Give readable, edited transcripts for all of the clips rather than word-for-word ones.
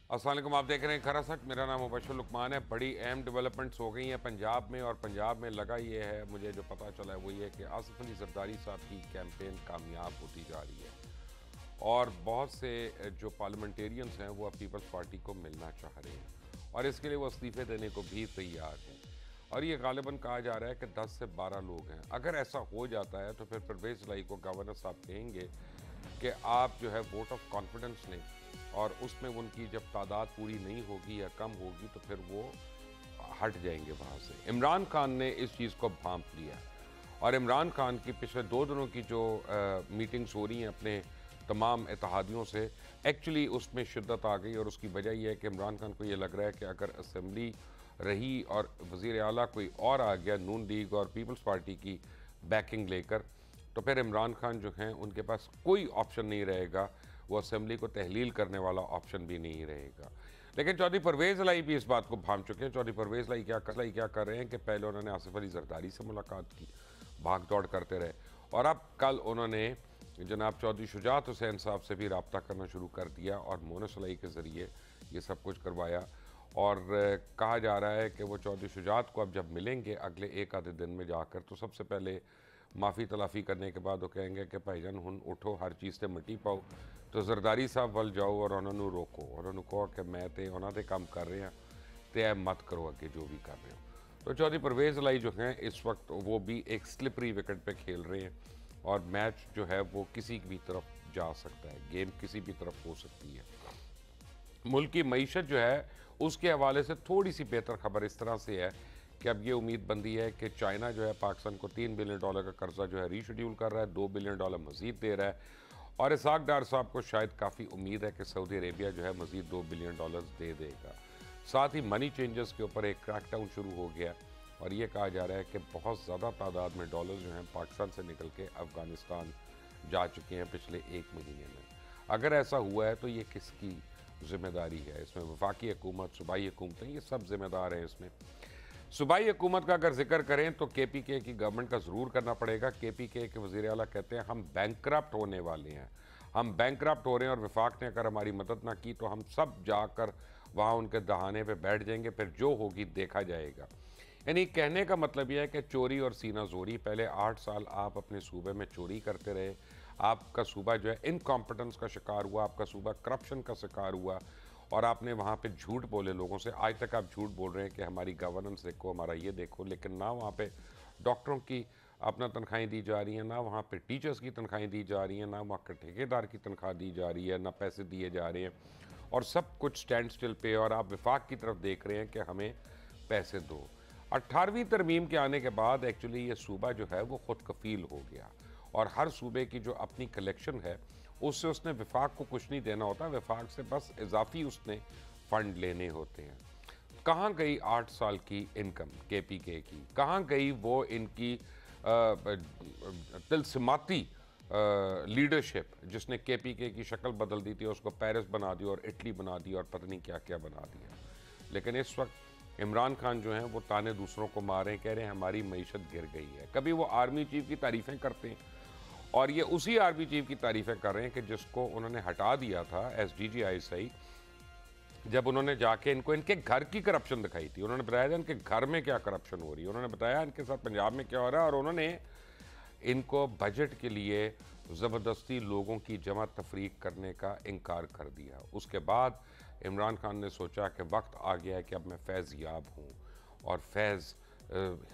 अस्सलाम वालेकुम, आप देख रहे हैं खरा सच। मेरा नाम मुबशर लुकमान है। बड़ी अहम डेवलपमेंट्स हो गई हैं पंजाब में, और पंजाब में लगा ये है, मुझे जो पता चला है वो ये है कि आसिफ अली जरदारी साहब की कैंपेन कामयाब होती जा रही है, और बहुत से जो पार्लियामेंटेरियंस हैं वो अब पीपल्स पार्टी को मिलना चाह रहे हैं, और इसके लिए वो इस्तीफे देने को भी तैयार हैं। और ये गालिबन कहा जा रहा है कि 10 से 12 लोग हैं। अगर ऐसा हो जाता है तो फिर परवेज़ लाई को गवर्नर साहब कहेंगे कि आप जो है वोट ऑफ कॉन्फिडेंस लें, और उसमें उनकी जब तादाद पूरी नहीं होगी या कम होगी तो फिर वो हट जाएंगे वहाँ से। इमरान खान ने इस चीज़ को भांप लिया, और इमरान खान की पिछले 2 दिनों की जो मीटिंग्स हो रही हैं अपने तमाम इत्तेहादियों से, एक्चुअली उसमें शिद्दत आ गई। और उसकी वजह यह है कि इमरान खान को ये लग रहा है कि अगर असम्बली रही और वज़ीर आला कोई और आ गया नून लीग और पीपल्स पार्टी की बैकिंग लेकर, तो फिर इमरान खान जो हैं उनके पास कोई ऑप्शन नहीं रहेगा, वो असम्बली को तहलील करने वाला ऑप्शन भी नहीं रहेगा। लेकिन चौधरी परवेज़ लाई भी इस बात को भांप चुके हैं। चौधरी परवेज़ लाई क्या कर रहे हैं कि पहले उन्होंने आसिफ अली जरदारी से मुलाकात की, भाग दौड़ करते रहे, और अब कल उन्होंने जनाब चौधरी शुजात हुसैन साहब से भी रब्ता करना शुरू कर दिया, और मोनस लाई के ज़रिए ये सब कुछ करवाया। और कहा जा रहा है कि वो चौधरी शुजात को अब जब मिलेंगे अगले एक आधे दिन में जाकर, तो सबसे पहले माफ़ी तलाफ़ी करने के बाद वो कहेंगे कि भाईजान हुन उठो, हर चीज़ से मिट्टी पाओ, तो जरदारी साहब वल जाओ और उन्होंने रोको, और उन्होंने कहो कि मैं तो उन्होंने काम कर रहे हैं, तो ऐ मत करो अगे जो भी कर रहे हो। तो चौधरी परवेज़ लाई जो हैं इस वक्त वो भी एक स्लिपरी विकेट पे खेल रहे हैं, और मैच जो है वो किसी भी तरफ जा सकता है, गेम किसी भी तरफ हो सकती है। मुल्क की मईशत जो है उसके हवाले से थोड़ी सी बेहतर खबर इस तरह से है कि अब ये उम्मीद बंदी है कि चाइना जो है पाकिस्तान को $3 बिलियन का कर्जा जो है रीशेड्यूल कर रहा है, $2 बिलियन मजीद दे रहा है, और इसाक डार साहब को शायद काफ़ी उम्मीद है कि सऊदी अरेबिया जो है मजीद $2 बिलियन दे देगा। साथ ही मनी चेंजर्स के ऊपर एक क्रैकडाउन शुरू हो गया, और ये कहा जा रहा है कि बहुत ज़्यादा तादाद में डॉलर जो हैं पाकिस्तान से निकल के अफ़गानिस्तान जा चुके हैं पिछले 1 महीने में। अगर ऐसा हुआ है तो ये किसकी ज़िम्मेदारी है? इसमें वफाकी हुकूमत, सूबाई हुकूमतें, ये सब ज़िम्मेदार हैं इसमें। सूबाई हुकूमत का अगर जिक्र करें तो KPK की गवर्नमेंट का ज़रूर करना पड़ेगा। KPK के वज़ीर आला कहते हैं हम बैंकरप्ट होने वाले हैं, हम बैंकरप्ट हो रहे हैं, और वफाक ने अगर हमारी मदद ना की तो हम सब जाकर वहाँ उनके दहाने पे बैठ जाएंगे, फिर जो होगी देखा जाएगा। यानी कहने का मतलब यह है कि चोरी और सीना जोरी, पहले 8 साल आप अपने सूबे में चोरी करते रहे, आपका सूबा जो है इनकॉम्पिटेंस का शिकार हुआ, आपका सूबा करप्शन का शिकार हुआ, और आपने वहाँ पे झूठ बोले लोगों से। आज तक आप झूठ बोल रहे हैं कि हमारी गवर्नेंस देखो, हमारा ये देखो, लेकिन ना वहाँ पे डॉक्टरों की अपना तनख्वाहें दी जा रही हैं, ना वहाँ पे टीचर्स की तनख्वाहें दी जा रही हैं, ना वहाँ के ठेकेदार की तनख्वाह दी जा रही है, ना पैसे दिए जा रहे हैं, और सब कुछ स्टैंड स्टिल पे। और आप विफाक की तरफ देख रहे हैं कि हमें पैसे दो। 18वीं तरमीम के आने के बाद एक्चुअली ये सूबा जो है वो खुद कफील हो गया, और हर सूबे की जो अपनी कलेक्शन है उससे उसने विफाक को कुछ नहीं देना होता, विफाक से बस इजाफी उसने फंड लेने होते हैं। कहाँ गई 8 साल की इनकम KPK की? कहाँ गई वो इनकी तिलस्माती लीडरशिप जिसने KPK की शक्ल बदल दी थी, उसको पेरिस बना दिया और इटली बना दी और पता नहीं क्या क्या बना दिया। लेकिन इस वक्त इमरान खान जो हैं वो ताने दूसरों को मार रहे हैं, कह रहे हैं हमारी मईशत गिर गई है। कभी वो आर्मी चीफ की तारीफ़ें करते हैं, और ये उसी आर्मी चीफ की तारीफ़ें कर रहे हैं कि जिसको उन्होंने हटा दिया था SDG ISI, जब उन्होंने जाके इनको इनके घर की करप्शन दिखाई थी। उन्होंने बताया था इनके घर में क्या करप्शन हो रही है, उन्होंने बताया इनके साथ पंजाब में क्या हो रहा है, और उन्होंने इनको बजट के लिए ज़बरदस्ती लोगों की जमा तफरीक करने का इनकार कर दिया। उसके बाद इमरान खान ने सोचा कि वक्त आ गया है कि अब मैं फैज़ याब हूँ और फैज़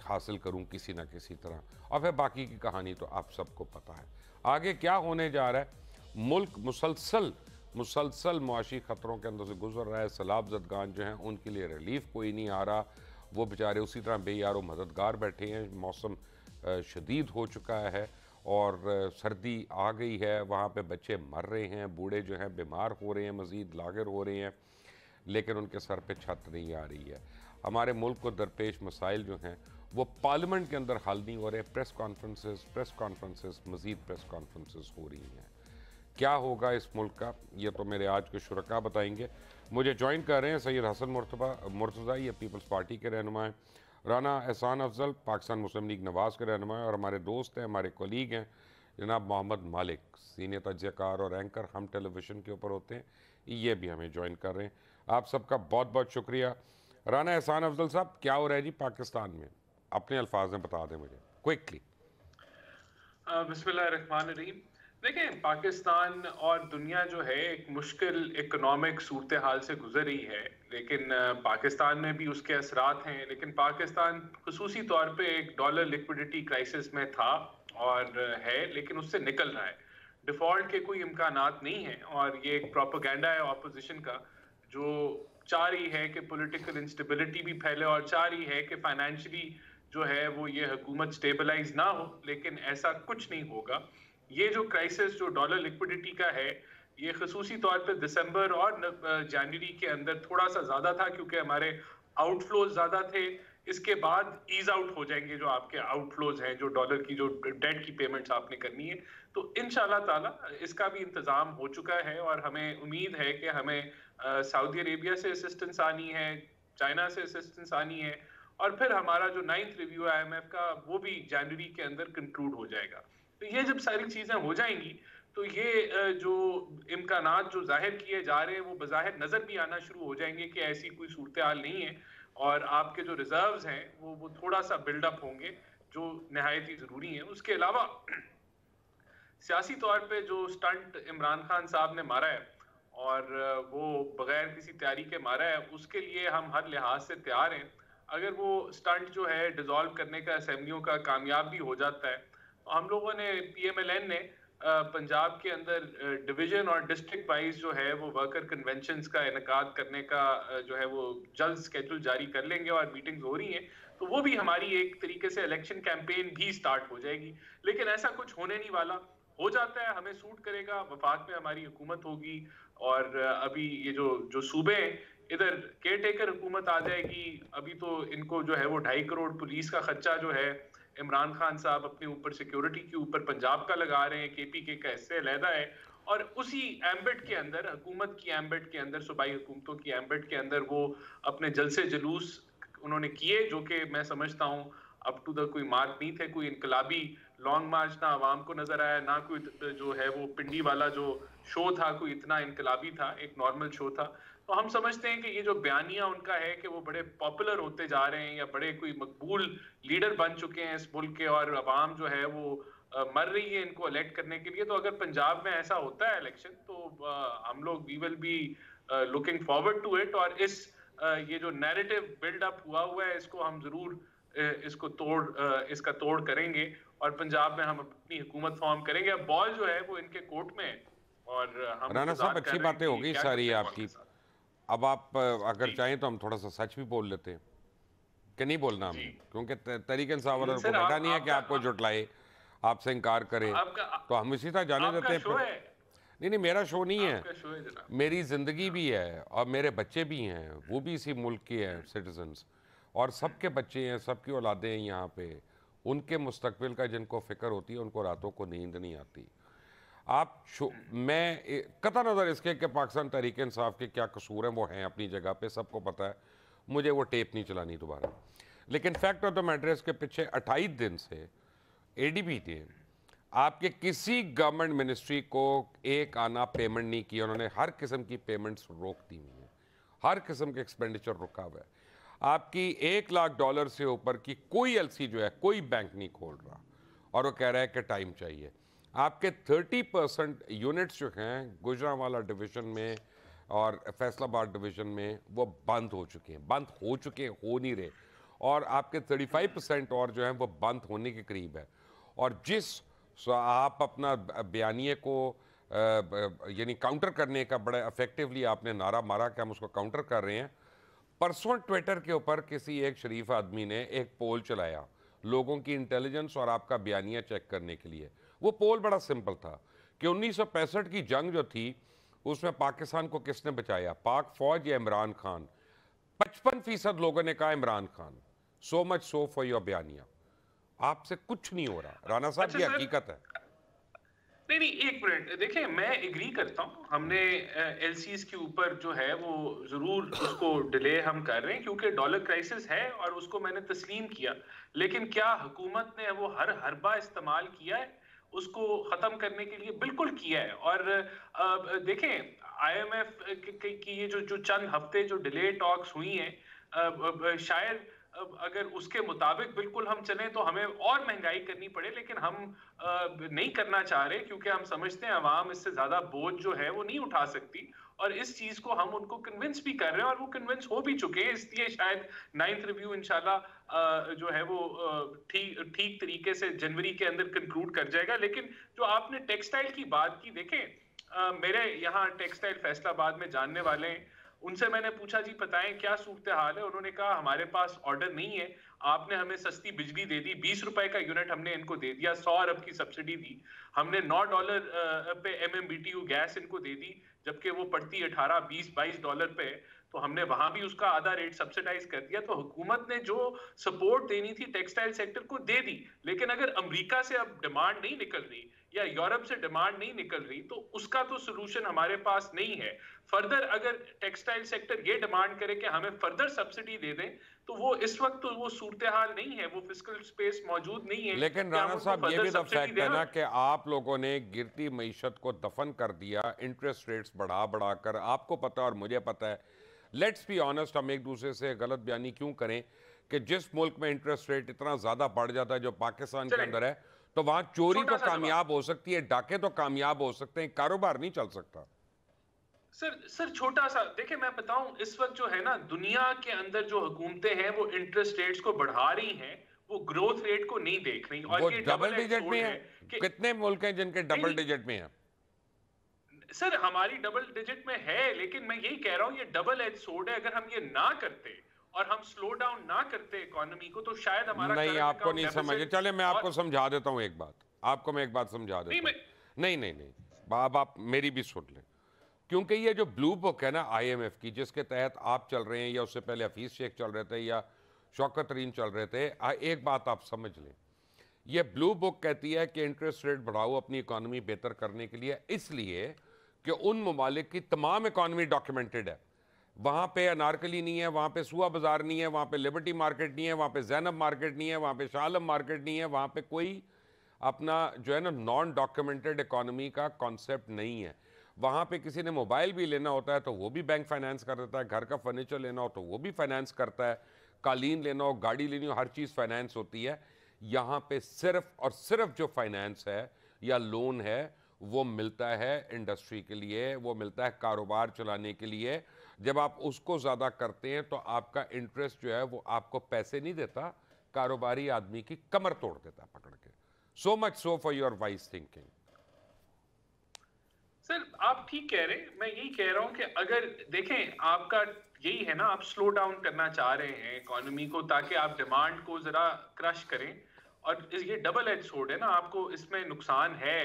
हासिल करूँ किसी न किसी तरह। और फिर बाकी की कहानी तो आप सबको पता है आगे क्या होने जा रहा है। मुल्क मुसलसल मुआशी ख़तरों के अंदर से गुजर रहा है। सैलाब ज़दगान जो हैं उनके लिए रिलीफ कोई नहीं आ रहा, वो बेचारे उसी तरह बेयारो मददगार बैठे हैं। मौसम शदीद हो चुका है और सर्दी आ गई है, वहाँ पे बच्चे मर रहे हैं, बूढ़े जो हैं बीमार हो रहे हैं, मज़ीद लागर हो रहे हैं, लेकिन उनके सर पे छत नहीं आ रही है। हमारे मुल्क को दरपेश मसाइल जो हैं वो पार्लियामेंट के अंदर हल नहीं हो रहे। प्रेस कॉन्फ्रेंसेस मज़ीद प्रेस कॉन्फ्रेंसेस हो रही हैं। क्या होगा इस मुल्क का, ये तो मेरे आज के शुरका बताएंगे। मुझे ज्वाइन कर रहे हैं सैयद हसन मुर्तज़ा, ये पीपल्स पार्टी के रहनुमा हैं, राना एहसान अफजल पाकिस्तान मुस्लिम लीग नवाज़ के रहनुमा हैं, और हमारे दोस्त हैं, हमारे कोलीग हैं जनाब मोहम्मद मालिक, सीनियर तज्ज़ियाकार और एंकर हम टेलीविज़न के ऊपर होते हैं, ये भी हमें ज्वाइन कर रहे हैं। आप सबका बहुत बहुत शुक्रिया। राना एहसान अफजल साहब, क्या हो रहा है जी पाकिस्तान में, अपने अल्फाज में बता दें मुझे क्विकली। बिस्मिल्लाहिर्रहमानिर्रहीम। देखें, पाकिस्तान और दुनिया जो है एक मुश्किल इकोनॉमिक सूरत हाल से गुजर रही है, लेकिन पाकिस्तान में भी उसके असरात हैं। लेकिन पाकिस्तान खुसूसी तौर पे एक डॉलर लिक्विडिटी क्राइसिस में था और है, लेकिन उससे निकल रहा है। डिफॉल्ट के कोई इम्कानात नहीं है और ये एक प्रोपेगेंडा है ऑपोजिशन का, जो चाह रही है कि पॉलिटिकल इंस्टेबिलिटी भी फैले और चाह रही है कि फाइनेंशियली जो है वो ये हुकूमत स्टेबलाइज ना हो। लेकिन ऐसा कुछ नहीं होगा। ये जो क्राइसिस जो डॉलर लिक्विडिटी का है, ये खसूसी तौर पे दिसंबर और जनवरी के अंदर थोड़ा सा ज्यादा था, क्योंकि हमारे आउटफ्लोज ज्यादा थे। इसके बाद ईज आउट हो जाएंगे जो आपके आउटफ्लोज हैं, जो डॉलर की जो डेट की पेमेंट्स आपने करनी है। तो इंशाल्लाह ताला इसका भी इंतजाम हो चुका है और हमें उम्मीद है कि हमें सऊदी अरेबिया से असिस्टेंस आनी है, चाइना से असिस्टेंस आनी है, और फिर हमारा जो 9th रिव्यू आईएमएफ का वो भी जनवरी के अंदर कंक्लूड हो जाएगा। तो ये जब सारी चीजें हो जाएंगी तो ये जो इम्कानात जो जाहिर किए जा रहे हैं वो बज़ाहिर नजर भी आना शुरू हो जाएंगे कि ऐसी कोई सूरत हाल नहीं है, और आपके जो रिजर्व्स हैं वो थोड़ा सा बिल्डअप होंगे, जो नहायत ही जरूरी है। उसके अलावा सियासी तौर पे जो स्टंट इमरान खान साहब ने मारा है, और वो बगैर किसी तैयारी के मारा है, उसके लिए हम हर लिहाज से तैयार हैं। अगर वो स्टंट जो है डिसॉल्व करने का असेंबलियों का कामयाब भी हो जाता है, तो हम लोगों ने पीएमएलएन ने पंजाब के अंदर डिवीजन और डिस्ट्रिक्ट वाइज जो है वो वर्कर कन्वेंशंस का इनकाद करने का जो है वो जल्द स्केड्यूल जारी कर लेंगे और मीटिंग्स हो रही हैं। तो वो भी हमारी एक तरीके से इलेक्शन कैंपेन भी स्टार्ट हो जाएगी। लेकिन ऐसा कुछ होने नहीं वाला। हो जाता है, हमें सूट करेगा, वफाक में हमारी हुकूमत होगी, और अभी ये जो जो सूबे हैं, इधर केयर टेकर हुकूमत आ जाएगी। अभी तो इनको जो है वो 2.5 करोड़ पुलिस का खर्चा जो है इमरान खान साहब अपने ऊपर सिक्योरिटी के ऊपर पंजाब का लगा रहे हैं, केपीके का इससे अलहदा है। और उसी एम्बेट के अंदर, हुकूमत की एम्बेट के अंदर, सूबाई हुकूमतों की एम्बेट के अंदर वो अपने जलसे जुलूस उन्होंने किए, जो कि मैं समझता हूँ अप टू द कोई मार्क नहीं थे। कोई इनकलाबी लॉन्ग मार्च ना आवाम को नजर आया, ना कोई जो है वो पिंडी वाला जो शो था कोई इतना इनकलाबी था, एक नॉर्मल शो था। तो हम समझते हैं कि ये जो बयानिया उनका है कि वो बड़े पॉपुलर होते जा रहे हैं या बड़े कोई मकबूल लीडर बन चुके हैं इस मुल्क के, और अवाम जो है वो मर रही है इनको इलेक्ट करने के लिए। तो अगर पंजाब में ऐसा होता है इलेक्शन, तो हम लोग we will be looking forward to it. और इस ये जो नैरेटिव बिल्डअप हुआ है, इसको हम जरूर इसका तोड़ करेंगे, और पंजाब में हम अपनी हुकूमत फॉर्म करेंगे। अब बॉल जो है वो इनके कोर्ट में है, और हम राना साहब, इंतजार कर अच्छी रहे हैं बातें हो कि गई क्या सारी करते हैं आपकी। आपके साथ। अब आप अगर जी चाहें तो हम थोड़ा सा सच भी बोल लेते हैं कि नहीं बोलना जी। हमें, क्योंकि तरीके इंसाफ को सर, बैठा नहीं है कि आपका आपको जुटलाए, आपसे इनकार करे, आपका तो हम इसी तरह जाने देते आपका हैं शो फिर। है। नहीं नहीं, मेरा शो नहीं है, आपका शो है जनाब। मेरी ज़िंदगी भी है और मेरे बच्चे भी हैं, वो भी इसी मुल्क के हैं सिटीजन्स, और सबके बच्चे हैं, सबकी औलादें हैं यहाँ पे। उनके मुस्तकबिल का जिनको फ़िक्र होती है उनको रातों को नींद नहीं आती। मैं कतई नज़र इसके कि पाकिस्तान तहरीक इंसाफ के क्या कसूर हैं, वो हैं अपनी जगह पे, सबको पता है। मुझे वो टेप नहीं चलानी दोबारा। लेकिन फैक्ट ऑफ द मैटर इसके पीछे 28 दिन से एडीबी ने आपके किसी गवर्नमेंट मिनिस्ट्री को एक आना पेमेंट नहीं किया। उन्होंने हर किस्म की पेमेंट्स रोक दी हुई हैं, हर किस्म के एक्सपेंडिचर रुका हुआ है। आपकी $1 लाख से ऊपर की कोई एलसी जो है कोई बैंक नहीं खोल रहा, और वो कह रहा है कि टाइम चाहिए। आपके 30% यूनिट्स जो हैं गुजरांवाला डिवीज़न में और फैसलाबाद डिवीज़न में वो बंद हो चुके हैं, हो नहीं रहे। और आपके 35% और जो हैं वो बंद होने के करीब है। और आप अपना बयानिए को यानी काउंटर करने का बड़ा इफेक्टिवली आपने नारा मारा कि हम उसको काउंटर कर रहे हैं। परसों ट्विटर के ऊपर किसी एक शरीफ आदमी ने एक पोल चलाया लोगों की इंटेलिजेंस और आपका बयानिया चेक करने के लिए। वो पोल बड़ा सिंपल था कि 1965 की जंग जो थी उसमें पाकिस्तान को किसने बचाया, पाक फौज या इमरान खान। 55% लोगों ने कहा Imran Khan. So much so for your बयानिया। आपसे कुछ नहीं हो रहा राना साहब, अच्छा ये सर, हकीकत है। नहीं नहीं, एक मिनट देखिए, मैं एग्री करता हूँ। हमने एलसीज के ऊपर जो है वो जरूर उसको डिले हम कर रहे हैं, क्योंकि डॉलर क्राइसिस है और उसको मैंने तस्लीम किया। लेकिन क्या हुकूमत ने वो हर हरबा इस्तेमाल किया है उसको खत्म करने के लिए? बिल्कुल किया है। और देखें, आईएमएफ की ये जो चंद हफ्ते जो डिले टॉक्स हुई हैं, शायद अगर उसके मुताबिक बिल्कुल हम चलें तो हमें और महंगाई करनी पड़े, लेकिन हम नहीं करना चाह रहे क्योंकि हम समझते हैं अवाम इससे ज्यादा बोझ जो है वो नहीं उठा सकती, और इस चीज को हम उनको कन्विंस भी कर रहे हैं और वो कन्विंस हो भी चुके हैं। इसलिए शायद 9th रिव्यू इंशाल्लाह जो है वो ठीक ठीक तरीके से जनवरी के अंदर कंक्लूड कर जाएगा। लेकिन जो आपने टेक्सटाइल की बात की, देखें मेरे यहाँ टेक्सटाइल फैसलाबाद में जानने वाले हैं, उनसे मैंने पूछा जी बताएं क्या सूरत हाल है। उन्होंने कहा हमारे पास ऑर्डर नहीं है, आपने हमें सस्ती बिजली दे दी, 20 रुपए का यूनिट हमने इनको दे दिया, 100 अरब की सब्सिडी दी, हमने $9 पे MMBTU गैस इनको दे दी, जबकि वो पड़ती 18, 20, $22 पे, तो हमने वहां भी उसका आधा रेट सब्सिडाइज कर दिया। तो हुकूमत ने जो सपोर्ट देनी थी टेक्सटाइल सेक्टर को दे दी। लेकिन अगर अमेरिका से अब डिमांड नहीं निकल रही या यूरोप से डिमांड नहीं निकल रही तो उसका तो सोल्यूशन हमारे पास नहीं है। फर्दर अगर टेक्सटाइल सेक्टर ये डिमांड करे कि हमें फर्दर सब्सिडी दे दें, तो वो इस वक्त तो वो सूरत हाल नहीं है, वो फिस्कल स्पेस मौजूद नहीं है। लेकिन राणा साहब ये भी तो फैक्ट है ना कि आप लोगों ने गिरती मईशत को दफन कर दिया इंटरेस्ट रेट्स बढ़ा बढ़ा कर। आपको पता है और मुझे पता है, लेट्स बी ऑनेस्ट, हम एक दूसरे से गलत बयानी क्यों करें कि जिस मुल्क में इंटरेस्ट रेट इतना ज्यादा बढ़ जाता है जो पाकिस्तान के अंदर है, तो वहां चोरी तो कामयाब हो सकती है, डाके तो कामयाब हो सकते हैं, कारोबार नहीं चल सकता। सर छोटा सा देखिए, मैं बताऊं, इस वक्त जो है ना दुनिया के अंदर जो हुकूमतें हैं वो इंटरेस्ट रेट्स को बढ़ा रही हैं, वो ग्रोथ रेट को नहीं देख रही। और वो ये डबल डिजिट में है कितने मुल्क हैं जिनके डबल डिजिट में है? सर हमारी डबल डिजिट में है, लेकिन मैं यही कह रहा हूं ये डबल एज सोर्ड है। अगर हम ये ना करते और हम स्लो डाउन ना करते इकोनॉमी को, तो शायद हमारा नहीं, आपको नहीं समझे। चले मैं आपको समझा देता हूं एक बात, आपको मैं एक बात समझा देता हूं। नहीं नहीं नहीं, आप मेरी भी सुन लें, क्योंकि ये जो ब्लू बुक है ना IMF की, जिसके तहत आप चल रहे हैं या उससे पहले हफीज शेख चल रहे थे या शौकत तरीन चल रहे थे, एक बात आप समझ लें, ये ब्लू बुक कहती है कि इंटरेस्ट रेट बढ़ाओ अपनी इकोनॉमी बेहतर करने के लिए, इसलिए कि उन ममालिक की तमाम इकॉनमी डॉक्यूमेंटेड है। वहाँ पे अनारकली नहीं है, वहाँ पे सुआ बाजार नहीं है, वहाँ पे लिबर्टी मार्केट नहीं है, वहाँ पे जैनब मार्केट नहीं है, वहाँ पे शाह आलम मार्केट नहीं है, वहाँ पे कोई अपना जो है ना नॉन डॉक्यूमेंटेड इकॉनमी का कॉन्सेप्ट नहीं है। वहाँ पे किसी ने मोबाइल भी लेना होता है तो वो भी बैंक फाइनेंस कर देता है, घर का फर्नीचर लेना हो तो वो भी फाइनेंस करता है, कालीन लेना हो, गाड़ी लेनी हो, हर चीज़ फाइनेंस होती है। यहाँ पे सिर्फ और सिर्फ जो फाइनेंस है या लोन है वो मिलता है इंडस्ट्री के लिए, वो मिलता है कारोबार चलाने के लिए। जब आप उसको ज़्यादा करते हैं तो आपका इंटरेस्ट जो है वो आपको पैसे नहीं देता, कारोबारी आदमी की कमर तोड़ देता है पकड़ के। सो much so for your wise thinking. Sir आप ठीक कह रहे हैं, मैं यही कह रहा हूं कि अगर देखें आपका यही है ना, आप स्लो डाउन करना चाह रहे हैं इकोनॉमी को ताकि आप डिमांड को जरा क्रश करें, और ये डबल एज सोर्ड है ना, आपको इसमें नुकसान है,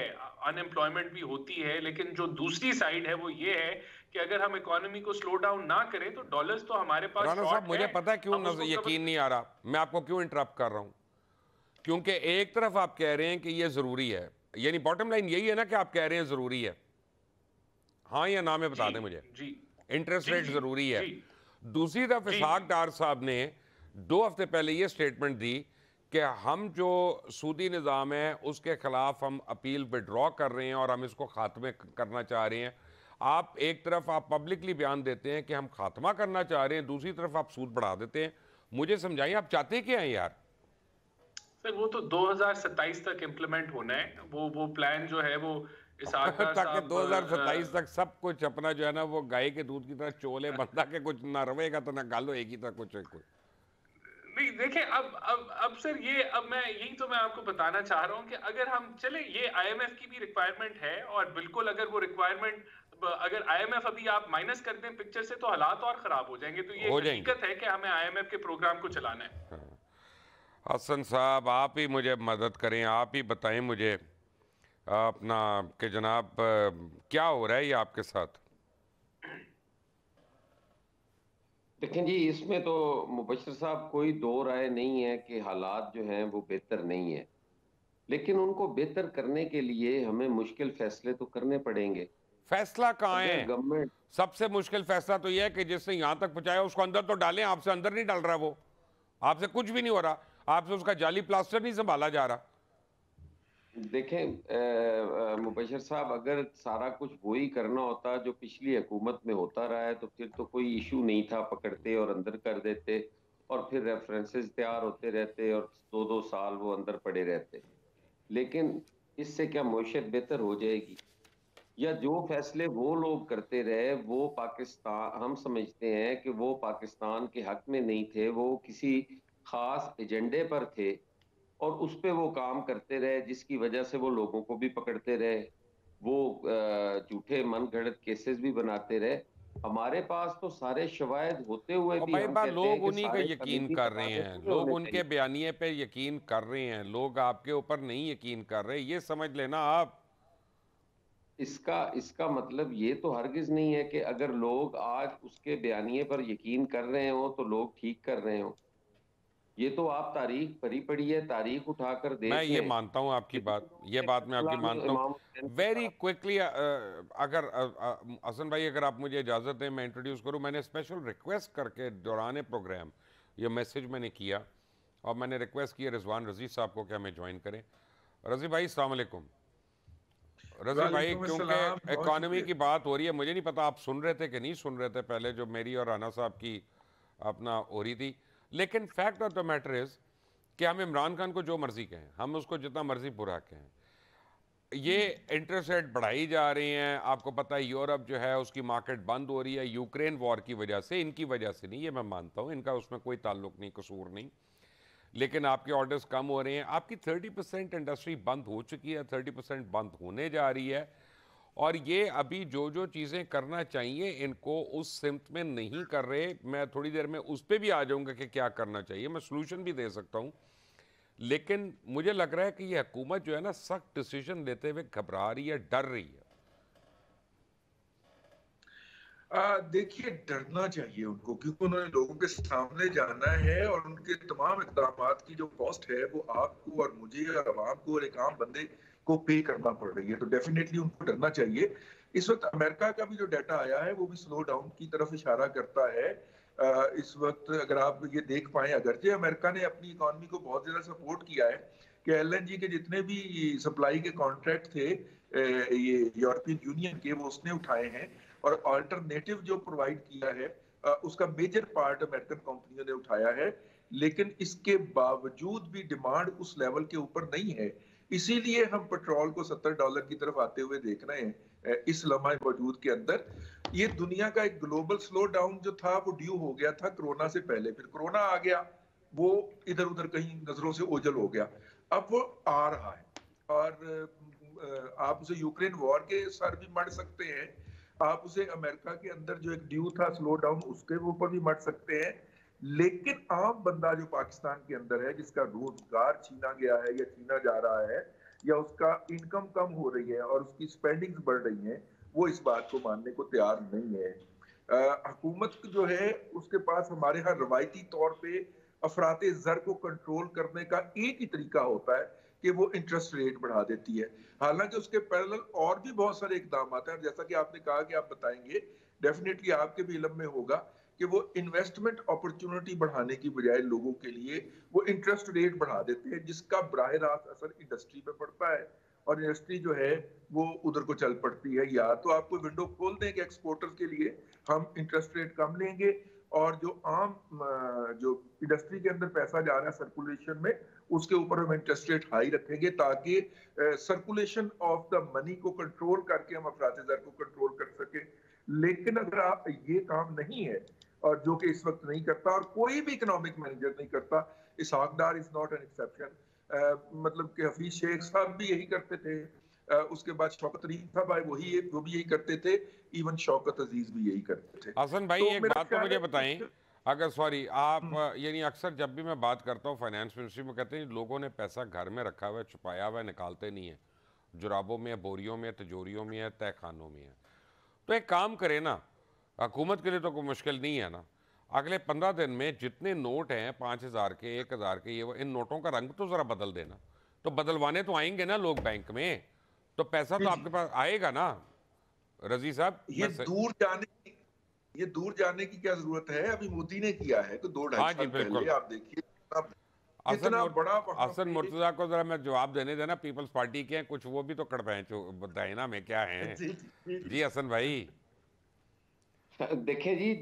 अनएम्प्लॉयमेंट भी होती है, लेकिन जो दूसरी साइड है वो ये है कि अगर हम इकोनॉमी को स्लो डाउन ना करें तो डॉलर्स तो हमारे पास राणा साहब मुझे पता है क्यों यकीन नहीं आ रहा, मैं आपको क्यों इंटरप्ट कर रहा हूं, क्योंकि एक तरफ आप कह रहे हैं कि ये जरूरी है, यानी बॉटम लाइन यही है ना कि आप कह रहे हैं जरूरी है, हाँ या ना में बता दें मुझे, इंटरेस्ट रेट जरूरी है। दूसरी तरफ इसहाक डार साहब ने 2 हफ्ते पहले ये स्टेटमेंट दी कि हम जो सूदी निज़ाम है उसके खिलाफ हम अपील विड्रॉ कर रहे हैं और हम इसको खात्मे करना चाह रहे हैं। आप एक तरफ आप पब्लिकली बयान देते हैं कि हम खात्मा करना चाह रहे हैं, दूसरी तरफ आप सूद बढ़ा देते हैं। मुझे समझाइए आप चाहते क्या हैं यार? सर वो तो 2027 तक इम्प्लीमेंट होना है, वो प्लान जो है वो ताकि 2027 तक सब कुछ अपना जो है ना वो गाय के दूध की तरह चोले बंदा के कुछ ना रवेगा तो ना गालो एक ही तरह कुछ नहीं। देखें अब सर ये अब मैं यही तो मैं आपको बताना चाह रहा हूं कि अगर हम चले, ये IMF की भी रिक्वायरमेंट है, और बिल्कुल अगर वो रिक्वायरमेंट अगर IMF अभी आप माइनस कर दें पिक्चर से तो हालात और खराब हो जाएंगे। तो ये हकीकत है कि हमें IMF के प्रोग्राम को चलाना है। हसन साहब आप ही मुझे मदद करें, आप ही बताएं मुझे अपना कि जनाब क्या हो रहा है ये आपके साथ? लेकिन जी इसमें तो मुबश्शिर साहब कोई दो राय नहीं है कि हालात जो हैं वो बेहतर नहीं है, लेकिन उनको बेहतर करने के लिए हमें मुश्किल फैसले तो करने पड़ेंगे। फैसला कहाँ है? गवर्नमेंट सबसे मुश्किल फैसला तो यह है कि जिसने यहाँ तक पहुंचाया उसको अंदर तो डालें। आपसे अंदर नहीं डाल रहा, वो आपसे कुछ भी नहीं हो रहा, आपसे उसका जाली प्लास्टर नहीं संभाला जा रहा। देखें मुबशर साहब, अगर सारा कुछ वही करना होता जो पिछली हुकूमत में होता रहा है तो फिर तो कोई इशू नहीं था, पकड़ते और अंदर कर देते और फिर रेफरेंसेस तैयार होते रहते और 2-2 साल वो अंदर पड़े रहते। लेकिन इससे क्या मईशत बेहतर हो जाएगी? या जो फैसले वो लोग करते रहे वो पाकिस्तान, हम समझते हैं कि वो पाकिस्तान के हक में नहीं थे, वो किसी खास एजेंडे पर थे और उस पे वो काम करते रहे, जिसकी वजह से वो लोगों को भी पकड़ते रहे, वो झूठे मन गढ़ंत केसेस भी बनाते रहे। हमारे पास तो सारे शवाहिद होते हुए और भी भाई हम बात, कहते हैं लोग कि उन्हीं का सारे यकीन कलीदी कर रहे तकाजे हैं, पूरे लोग होने उनके चाहिए। बयानिए पे यकीन कर रहे हैं, लोग आपके ऊपर नहीं यकीन कर रहे, ये समझ लेना आप। इसका इसका मतलब ये तो हरगिज नहीं है कि अगर लोग आज उसके बयानिए पर यकीन कर रहे हो तो लोग ठीक कर रहे हो। ये तो आप तारीख भरी पड़ी है, तारीख उठाकर मैं देख ये लें। मानता हूं आपकी कितने बात, लोग ये थे बात मैं आपकी करबला में मानता हूं। इमाम हुसैन के वेरी साथ? क्विकली, अगर हसन भाई, अगर आप मुझे इजाज़त दें मैं इंट्रोड्यूस करूं। मैंने स्पेशल रिक्वेस्ट करके दौरान प्रोग्राम ये मैसेज मैंने किया और मैंने रिक्वेस्ट की रिजवान रज़ी साहब को कि हमें ज्वाइन करें। रज़ी भाई अस्सलाम वालेकुम। रज़ी भाई, वालेकुम क्योंकि अस्सलाम, बहुत इकॉनमी शुक्रिया। की बात हो रही है, मुझे नहीं पता आप सुन रहे थे कि नहीं सुन रहे थे पहले जो मेरी और राना साहब की अपना हो रही थी, लेकिन fact of the matter is कि हम इमरान खान को जो मर्जी कहें, हम उसको जितना मर्जी बुरा कहें, ये इंटरेस्ट रेट बढ़ाई जा रही हैं। आपको पता है यूरोप जो है उसकी मार्केट बंद हो रही है यूक्रेन वॉर की वजह से, इनकी वजह से नहीं, ये मैं मानता हूँ, इनका उसमें कोई ताल्लुक नहीं, कसूर नहीं। लेकिन आपके ऑर्डर्स कम हो रहे हैं, आपकी 30% इंडस्ट्री बंद हो चुकी है, 30% बंद होने जा रही है। और ये अभी जो जो चीज़ें करना चाहिए इनको उस सिमत में नहीं कर रहे। मैं थोड़ी देर में उस पर भी आ जाऊंगा कि क्या करना चाहिए, मैं सोल्यूशन भी दे सकता हूँ। लेकिन मुझे लग रहा है कि ये हुकूमत जो है ना, सख्त डिसीजन लेते हुए घबरा रही है, डर रही है। देखिए, डरना चाहिए उनको, क्योंकि उन्होंने लोगों के सामने जाना है और उनके तमाम इकदाम की जो कॉस्ट है वो आपको और मुझे और आवाम को और एक आम बंदे को पे करना पड़ रही है। तो डेफिनेटली उनको डरना चाहिए। इस वक्त अमेरिका का भी जो डाटा आया है वो भी स्लो डाउन की तरफ इशारा करता है। इस वक्त अगर आप ये देख पाए, अगरचे अमेरिका ने अपनी इकॉनमी को बहुत ज्यादा सपोर्ट किया है कि एलएनजी के जितने भी सप्लाई के कॉन्ट्रैक्ट थे ये यूरोपियन यूनियन के, वो उसने उठाए हैं और अल्टरनेटिव जो प्रोवाइड किया है उसका मेजर पार्ट अमेरिकन कंपनियों ने उठाया है। लेकिन इसके बावजूद भी डिमांड उस लेवल के ऊपर नहीं है। इसीलिए हम पेट्रोल को $70 की तरफ आते हुए देख रहे हैं इस लम्हा वजूद के अंदर। ये दुनिया का एक ग्लोबल स्लो डाउन जो था वो ड्यू हो गया था कोरोना से पहले, फिर कोरोना आ गया, वो इधर उधर कहीं नजरों से ओझल हो गया, अब वो आ रहा है। और आप उसे यूक्रेन वॉर के सर भी मर सकते हैं, आप उसे अमेरिका के अंदर जो एक ड्यू था स्लो डाउन उसके ऊपर भी मर सकते हैं। लेकिन आम बंदा जो पाकिस्तान के अंदर है, जिसका रोजगार छीना गया है या छीना जा रहा है या उसका इनकम कम हो रही है और उसकी स्पेंडिंग्स बढ़ रही हैं, वो इस बात को मानने को तैयार नहीं है। हुकूमत जो है उसके पास हमारे यहाँ रवायती तौर पे अफराते ज़र को कंट्रोल करने का एक ही तरीका होता है कि वो इंटरेस्ट रेट बढ़ा देती है। हालांकि उसके पैरेलल और भी बहुत सारे इकदाम हैं, जैसा कि आपने कहा कि आप बताएंगे, डेफिनेटली आपके भी इल्म में होगा कि वो इन्वेस्टमेंट अपॉर्चुनिटी बढ़ाने की बजाय लोगों के लिए वो इंटरेस्ट रेट बढ़ा देते हैं, जिसका बराह रास्त असर इंडस्ट्री पे पड़ता है और इंडस्ट्री जो है वो उधर को चल पड़ती है। या तो आपको विंडो खोल दें कि एक्सपोर्टर्स के लिए हम इंटरेस्ट रेट कम लेंगे और जो आम जो इंडस्ट्री के अंदर पैसा जा रहा है सर्कुलेशन में, उसके ऊपर हम इंटरेस्ट रेट हाई रखेंगे ताकि सर्कुलेशन ऑफ द मनी को कंट्रोल करके हम अफराते ज़र को कंट्रोल कर सके। लेकिन अगर आप ये काम नहीं है, और जो कि इस वक्त नहीं करता और कोई भी इकोनॉमिक मैनेजर नहीं करता, इसहाक डार इज नॉट एन एक्सेप्शन। मतलब कि हफीज शेख साहब भी यही करते थे, उसके बाद शौकत अली साहब आए, वो भी यही करते थे, इवन शौकत अजीज भी यही करते थे। हसन भाई, तो एक मेरा बात तो ख्याल मुझे है बताएं, कि अगर सॉरी आप यानी अक्सर जब भी मैं बात करता हूँ फाइनेंस मिनिस्ट्री में, कहते हैं लोगों ने पैसा घर में रखा हुआ है, छुपाया हुआ है, निकालते नहीं है, जुराबों में है, बोरियों में है, तिजोरियों में है, तहखानों में है। तो एक काम करें ना, हुकूमत के लिए तो कोई मुश्किल नहीं है ना, अगले 15 दिन में जितने नोट हैं 5,000 के, 1,000 के, ये वो, इन नोटों का रंग तो ज़रा बदल देना। तो बदलवाने तो आएंगे ना लोग बैंक में, तो पैसा तो आपके पास आएगा ना रजी साहब। ये दूर जाने की क्या जरूरत है? अभी मोदी ने किया है तो दो ढाई हाँ जी साल बिल्कुल। पहले आप देखिए हसन मुर्तजा को जरा मैं जवाब देने देना, पीपल्स पार्टी के हैं कुछ, वो भी तो कड़पैंचो बताए ना में क्या है। जी हसन भाई। देखें जी,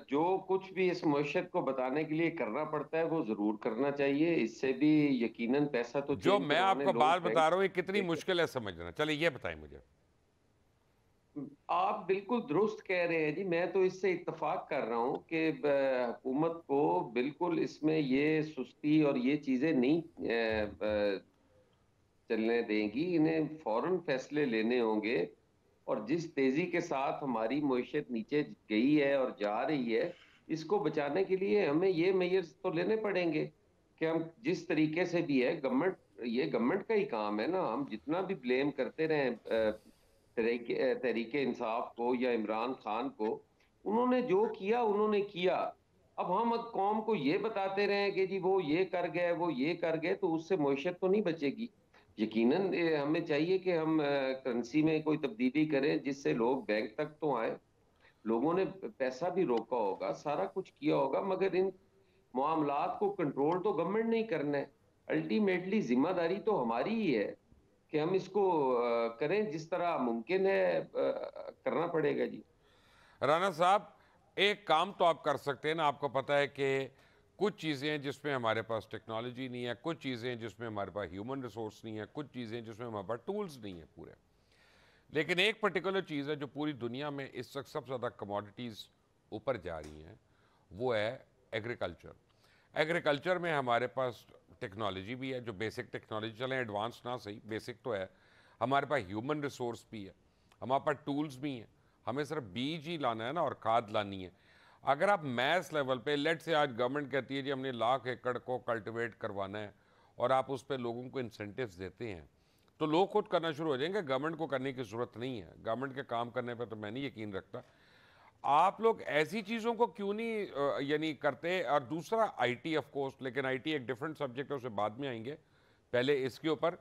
जो कुछ भी इस मईशत को बताने के लिए करना पड़ता है वो जरूर करना चाहिए। इससे भी यकीनन पैसा तो जो चेंज मैं करवाने आपको लोग बात बता बैंक। रहा हूँ ये कितनी मुश्किल है समझना, चलिए ये बताएं मुझे। आप बिल्कुल दुरुस्त कह रहे हैं जी, मैं तो इससे इत्तेफाक कर रहा हूँ कि हुकूमत को बिल्कुल इसमें ये सुस्ती और ये चीजें नहीं चलने देंगी। इन्हें फौरन फैसले लेने होंगे, और जिस तेजी के साथ हमारी मईशत नीचे गई है और जा रही है, इसको बचाने के लिए हमें ये मेजर्स तो लेने पड़ेंगे कि हम जिस तरीके से भी है, गवर्नमेंट, ये गवर्नमेंट का ही काम है ना। हम जितना भी ब्लेम करते रहे तहरीके इंसाफ को या इमरान खान को, उन्होंने जो किया उन्होंने किया। अब हम कौम को ये बताते रहे कि जी वो ये कर गए वो ये कर गए, तो उससे मईशत तो नहीं बचेगी। यकीनन हमें चाहिए कि हम करेंसी में कोई तब्दीली करें जिससे लोग बैंक तक तो आए। लोगों ने पैसा भी रोका होगा, सारा कुछ किया होगा, मगर इन मामलात को कंट्रोल तो गवर्नमेंट नहीं करना है। अल्टीमेटली जिम्मेदारी तो हमारी ही है कि हम इसको करें, जिस तरह मुमकिन है करना पड़ेगा जी। राना साहब, एक काम तो आप कर सकते हैं ना, आपको पता है कि कुछ चीज़ें हैं जिसमें हमारे पास टेक्नोलॉजी नहीं है, कुछ चीज़ें हैं जिसमें हमारे पास ह्यूमन रिसोर्स नहीं है, कुछ चीज़ें जिसमें हमारे पास टूल्स नहीं है पूरे। लेकिन एक पर्टिकुलर चीज़ है जो पूरी दुनिया में इस वक्त सबसे ज़्यादा कमोडिटीज़ ऊपर जा रही हैं, वो है एग्रीकल्चर। एग्रीकल्चर में हमारे पास टेक्नोलॉजी भी है, जो बेसिक टेक्नोलॉजी, चलें एडवांस ना सही, बेसिक तो है। हमारे पास ह्यूमन रिसोर्स भी है, हमारे पास टूल्स भी हैं। हमें सिर्फ बीज ही लाना है ना, और खाद लानी है। अगर आप मैस लेवल पे, लेट से आज गवर्नमेंट कहती है जी हमने 1,00,000 एकड़ को कल्टिवेट करवाना है, और आप उस पर लोगों को इंसेंटिव्स देते हैं, तो लोग खुद करना शुरू हो जाएंगे। गवर्नमेंट को करने की ज़रूरत नहीं है, गवर्नमेंट के काम करने पर तो मैं नहीं यकीन रखता। आप लोग ऐसी चीज़ों को क्यों नहीं यानी करते। और दूसरा आईटी ऑफ कोर्स, लेकिन आईटी एक डिफरेंट सब्जेक्ट है, उसे बाद में आएंगे। पहले इसके ऊपर